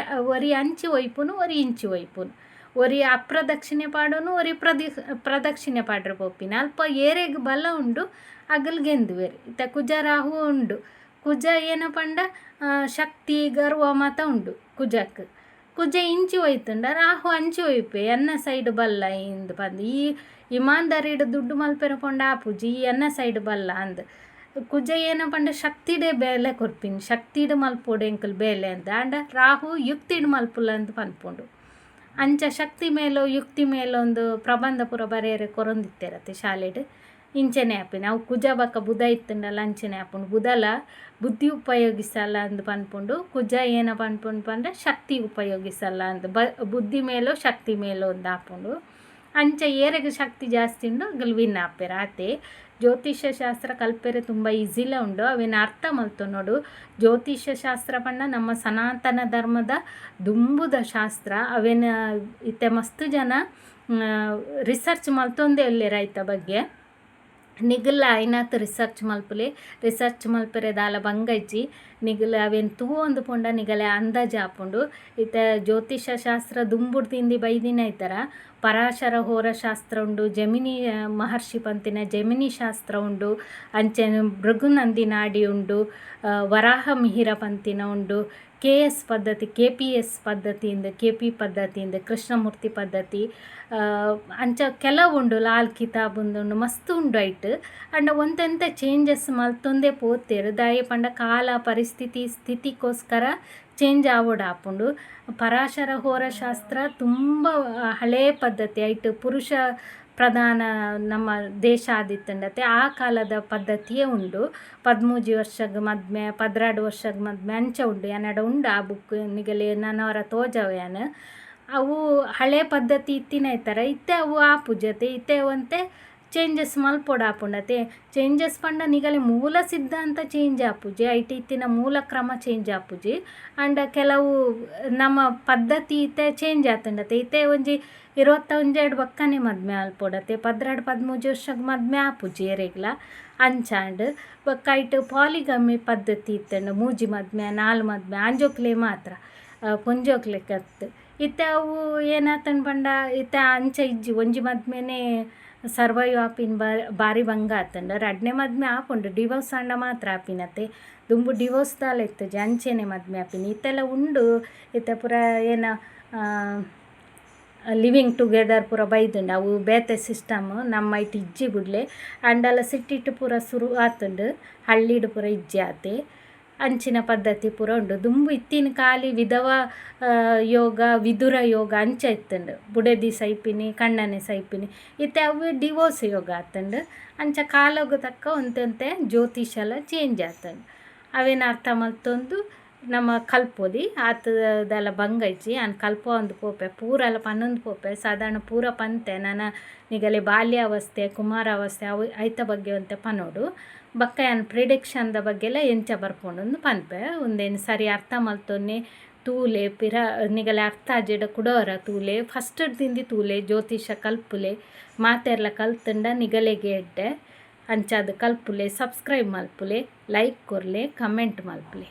ಒರಿ ಅಂಚಿ ಒಯ್ಪುನು ಒರಿ ಇಂಚಿ ಒಯ್ಪುನು ಒರಿ ಅಪ್ರದಕ್ಷಿಣೆ ಪಾಡೋನು ಒರಿ ಪ್ರದಕ್ಷಿಣೆ ಪಾಡ್ರೆ ಪೋಪಿನ ಅಲ್ಪ ಏರೆಗ್ ಬಲ ಉಂಡು ಅಗಲ್ಗೆಂದುವೆರು ಇತ್ತ ಕುಜ ರಾಹು ಉಂಡು. ಕುಜ ಏನ ಪಂಡ ಶಕ್ತಿ ಗರ್ವ ಮತ ಉಂಡು ಕುಜಕ್ಕೆ ಕುಜ ಇಂಚಿ ಒಯ್ತುಂಡ ರಾಹು ಅಂಚಿ ಒಯ್ಪೆ ಎನ್ನ ಸೈಡ್ ಬಲ್ಲ ಇಂದು ಪಂದು ಈ ಇಮಾನ್ದಾರಿಡು ದುಡ್ಡು ಮಲ್ಪೆರೆ ಪೊಂಡ ಆಪುಜಿ ಈ ಎನ್ನ ಸೈಡ್ ಬಲ್ಲ ಅಂದು. ಕುಜ ಏನ ಪಂಡ ಶಕ್ತಿಡೆ ಬೇಲೆ ಕೊರ್ಪಿನಿ ಶಕ್ತಿಡು ಮಲ್ಪೋಡು ಎಂಕಲ್ ಬೇಲೆ ಅಂತ ಅಂಡ ರಾಹು ಯುಕ್ತಿಡು ಮಲ್ಪುಲ್ಲ ಅಂತ ಪನ್ಪುಂಡು. ಅಂಚ ಶಕ್ತಿ ಮೇಲೋ ಯುಕ್ತಿ ಮೇಲೋ ಒಂದು ಪ್ರಬಂಧ ಪೂರ ಬರೆಯರೆ ಕೊರೊಂದಿತ್ತೇರತ್ತೆ ಶಾಲೆಡ್ ಇಂಚನೆ ಆಪಿನ ಅವು ಕುಜ ಬಕ್ಕ ಬುಧ ಇತ್ತಂಡಲ್ಲ ಅಂಚನೆ ಆಪುಂಡು. ಬುಧಲ ಬುದ್ಧಿ ಉಪಯೋಗಿಸಲ್ಲ ಅಂದು ಪನ್ಪುಂಡು ಕುಜ ಏನ ಪನ್ಪುಂಡು ಪಂಡ ಶಕ್ತಿ ಉಪಯೋಗಿಸಲ್ಲ ಅಂತ ಬುದ್ಧಿ ಮೇಲೋ ಶಕ್ತಿ ಮೇಲೋ ಒಂದು ಆಪುಂಡು. ಅಂಚ ಏರೆಗೆ ಶಕ್ತಿ ಜಾಸ್ತಿ ಉಂಡು ಅಗಲ್ ವಿನ್ ಆಪೆರ ಆತೆ. ಜ್ಯೋತಿಷ್ಯ ಶಾಸ್ತ್ರ ಕಲ್ಪೆರೆ ತುಂಬ ಈಸಿಲ ಉಂಡು ಅವೇನು ಅರ್ಥ ಮಲ್ತು ನೋಡು. ಜ್ಯೋತಿಷ್ಯ ಶಾಸ್ತ್ರ ಪಂಡ ನಮ್ಮ ಸನಾತನ ಧರ್ಮದ ದುಂಬುದ ಶಾಸ್ತ್ರ ಅವೇನು ಇತ್ತೆ ಮಸ್ತ್ ಜನ ರಿಸರ್ಚ್ ಮಲ್ತೊಂದೇ ಒಳ್ಳೆ ರೈತ ಬಗ್ಗೆ ನಿಗಲ ಐನಾತ್ ರಿಸರ್ಚ್ ಮಲ್ಪೆರೆ ದಾಲ ಬಂಗೈಜಿ ನಿಗಲ ಅವೇನು ತೂ ಒಂದು ಪೊಂಡ ನಿಗಲೆ ಅಂದಾಜು ಆಪುಂಡು. ಇತ್ತ ಜ್ಯೋತಿಷ ಶಾಸ್ತ್ರ ದುಂಬುಡು ತಿಂದು ಬೈದಿನ ಐತರ ಪರಾಶರ ಹೋರ ಶಾಸ್ತ್ರ ಉಂಡು ಜಮಿನಿ ಮಹರ್ಷಿ ಪಂತಿನ ಜಮಿನಿ ಶಾಸ್ತ್ರ ಉಂಡು ಅಂಚೆ ಭೃಗುನಂದಿ ನಾಡಿ ಉಂಡು ವರಾಹ ಮಿಹಿರ ಪಂತಿನ ಉಂಡು KS ಪದ್ಧತಿ KPS ಪದ್ಧತಿಯಿಂದ KP ಪದ್ಧತಿಯಿಂದ ಕೃಷ್ಣಮೂರ್ತಿ ಪದ್ಧತಿ ಅಂಚ ಕೆಲವು ಉಂಡು ಲಾಲ್ ಕಿತಾಬ್ ಉಂಡು ಮಸ್ತ್ ಉಂಡು ಐಟ್ ಅಂಡ ಒಂತೆಂತ ಚೇಂಜಸ್ ಮಲ್ತೊಂದೇ ಪೋತೇರು ದಾಯ ಪಂಡ ಕಾಲ ಪರಿಸ್ಥಿತಿ ಸ್ಥಿತಿಗೋಸ್ಕರ ಚೇಂಜ್ ಆವೋಡು ಆಪುಂಡು. ಪರಾಶರ ಹೋರ ಶಾಸ್ತ್ರ ತುಂಬ ಹಳೇ ಪದ್ಧತಿ ಐಟ್ ಪುರುಷ ಪ್ರಧಾನ ನಮ್ಮ ದೇಶ ಆದಿತ್ತಂಡತೆ ಆ ಕಾಲದ ಪದ್ಧತಿಯೇ ಉಂಡು. 13 ವರ್ಷಗ್ ಮದ್ಮೆ 12 ವರ್ಷಗ್ ಮದ್ಮೆ ಅಂಚ ಉಂಡು ಯಾನಡ ಉಂಡು ಆ ಬುಕ್ ನಿಗಲಿ ನನವರ ತೋಜವ್ಯಾನ್. ಅವು ಹಳೆ ಪದ್ಧತಿ ಇತ್ತಿನ ಇತ್ತರ ಇತ್ತೆ ಅವು ಆಪುಜತೆ ಇತ್ತೆ ಒಂತೆ ಚೇಂಜಸ್ ಮಲ್ಪೊಡ ಆಪುಂಡತೆ. ಚೇಂಜಸ್ ಪಂಡ ನಿಗಲಿ ಮೂಲ ಸಿದ್ಧಾಂತ ಚೇಂಜ್ ಆಪುಜಿ, ಐಟ್ ಇತ್ತಿನ ಮೂಲ ಕ್ರಮ ಚೇಂಜ್ ಆಪುಜಿ. ಆಂಡ ಕೆಲವು ನಮ್ಮ ಪದ್ಧತಿ ಇತ್ತೆ ಚೇಂಜ್ ಆತುಂಡತೆ. ಇತ್ತೆ ಒಂಜಿ 21 ಬಕ್ಕನೆ ಮದ್ಮೆ ಆಲ್ಪೊಡತೆ, 12-13 ವರ್ಷಗ್ ಮದ್ಮೆ ಆಪುಜಿ ಎರೆಗ್ಲ ಅಂಚಾಂಡ್. ಬೊಕ್ಕ ಐಟ್ ಪಾಲಿಗಮಿ ಪದ್ಧತಿ ಇತ್ತಂಡು, ಮೂಜಿ ಮದ್ಮೆ 4 ಮದ್ಮೆ ಆಂಜೋಕ್ಲೆ ಮಾತ್ರ ಪೊಂಜೋಕ್ಲೆ ಕತ್. ಇತ್ತೆ ಅವು ಏನಾತನ್ ಪಂಡ ಇತ್ತೆ ಅಂಚ ಇಜ್ಜಿ ಒಂಜಿ ಮದ್ಮೆನೆ ಸರ್ವೈವ್ ಆಪಿನ ಬಾರಿ ಭಂಗ ಆತಂಡ. ರಡ್ನೆ ಮದ್ಮೆ ಆಪುಂಡು ಡಿವೋರ್ಸ್ ಆಂಡ ಮಾತ್ರ ಆಪಿನತೆ. ದುಂಬು ಡಿವೋರ್ಸ್ ದಾಲ ಇತ್ತಜಿ ಅಂಚೆನೆ ಮದ್ಮೆ ಆಪಿನಿ. ಇತ್ತೆಲ್ಲ ಉಂಡು ಇತ್ತೆ ಪೂರ ಏನ ಲಿವಿಂಗ್ ಟುಗೆದರ್ ಪೂರ ಬೈದುಂಡು ಅವು ಬೇತೆ ಸಿಸ್ಟಮ್ ನಮ್ಮ ಇಟ್ಟು ಇಜ್ಜಿ ಬುಡ್ಲೆ ಅಂಡಲ ಸಿಟ್ಟಿಟ್ಟು ಪೂರ ಶುರು ಆತುಂಡು. ಹಳ್ಳಿಡು ಪೂರ ಇಜ್ಜಿ ಆತೆ ಅಂಚಿನ ಪದ್ಧತಿ ಪೂರ ಉಂಡು. ದುಂಬು ಇತ್ತಿನ ಕಾಲಿ ವಿಧವ ಯೋಗ ವಿದುರ ಯೋಗ ಅಂಚ ಇತ್ತುಂಡು. ಬುಡೆದಿ ಸೈಪಿನಿ ಕಣ್ಣನೆ ಸೈಪಿನಿ ಇತ್ತೆ ಅವು ಡಿವೋರ್ಸ್ ಯೋಗ ಆತುಂಡು. ಅಂಚ ಕಾಲಗು ತಕ್ಕ ಒಂತೆ ಜ್ಯೋತಿಷಲ ಚೇಂಜ್ ಆತುಂಡು. ಅವೇನು ಅರ್ಥ ಮಲ್ತೊಂದು ನಮ್ಮ ಕಲ್ಪೊಲಿ ಆತದಲ ಭಂಗ ಇಜ್ಜಿ ಅನ್ ಕಲ್ಪ ಒಂದು ಪೋಪೆ ಪೂರಲ ಪನ್ನೊಂದು ಪೋಪೆ ಸಾಧಾರಣ ಪೂರ ಪಂತೆ ನನ್ನ ನಿಗಲೆ ಬಾಲ್ಯಾವಸ್ಥೆ ಕುಮಾರಾವಸ್ಥೆ ಅವು ಐತ ಬಗ್ಗೆ ಒಂತೆ ಪನೋಡು. ಬಕ್ಕ ಏನು ಪ್ರಿಡಿಕ್ಷನ್ದ ಬಗ್ಗೆಲ್ಲ ಎಂಚ ಬರ್ಕೊಂಡು ಪನ್ಪೆ ಒಂದೇನು ಸರಿ ಅರ್ಥ ಮಲ್ತೊನ್ನೆ ತೂಲೆ ಪಿರ ನಿಗಲೆ ಅರ್ಥ ಆಜೆಡ ಕುಡೋರ ತೂಲೆ ಫಸ್ಟ್ ತಿಂದಿ ತೂಲೆ ಜ್ಯೋತಿಷ ಕಲ್ಪುಲೆ ಮಾತೆರ್ಲ ಕಲ್ತಂಡ ನಿಗಲೆಗೆ ಎಡ್ಡೆ ಅಂಚಾದ ಕಲ್ಪುಲೆ. ಸಬ್ಸ್ಕ್ರೈಬ್ ಮಲ್ಪುಲೆ, ಲೈಕ್ ಕೊರ್ಲೆ, ಕಮೆಂಟ್ ಮಲ್ಪುಲೆ.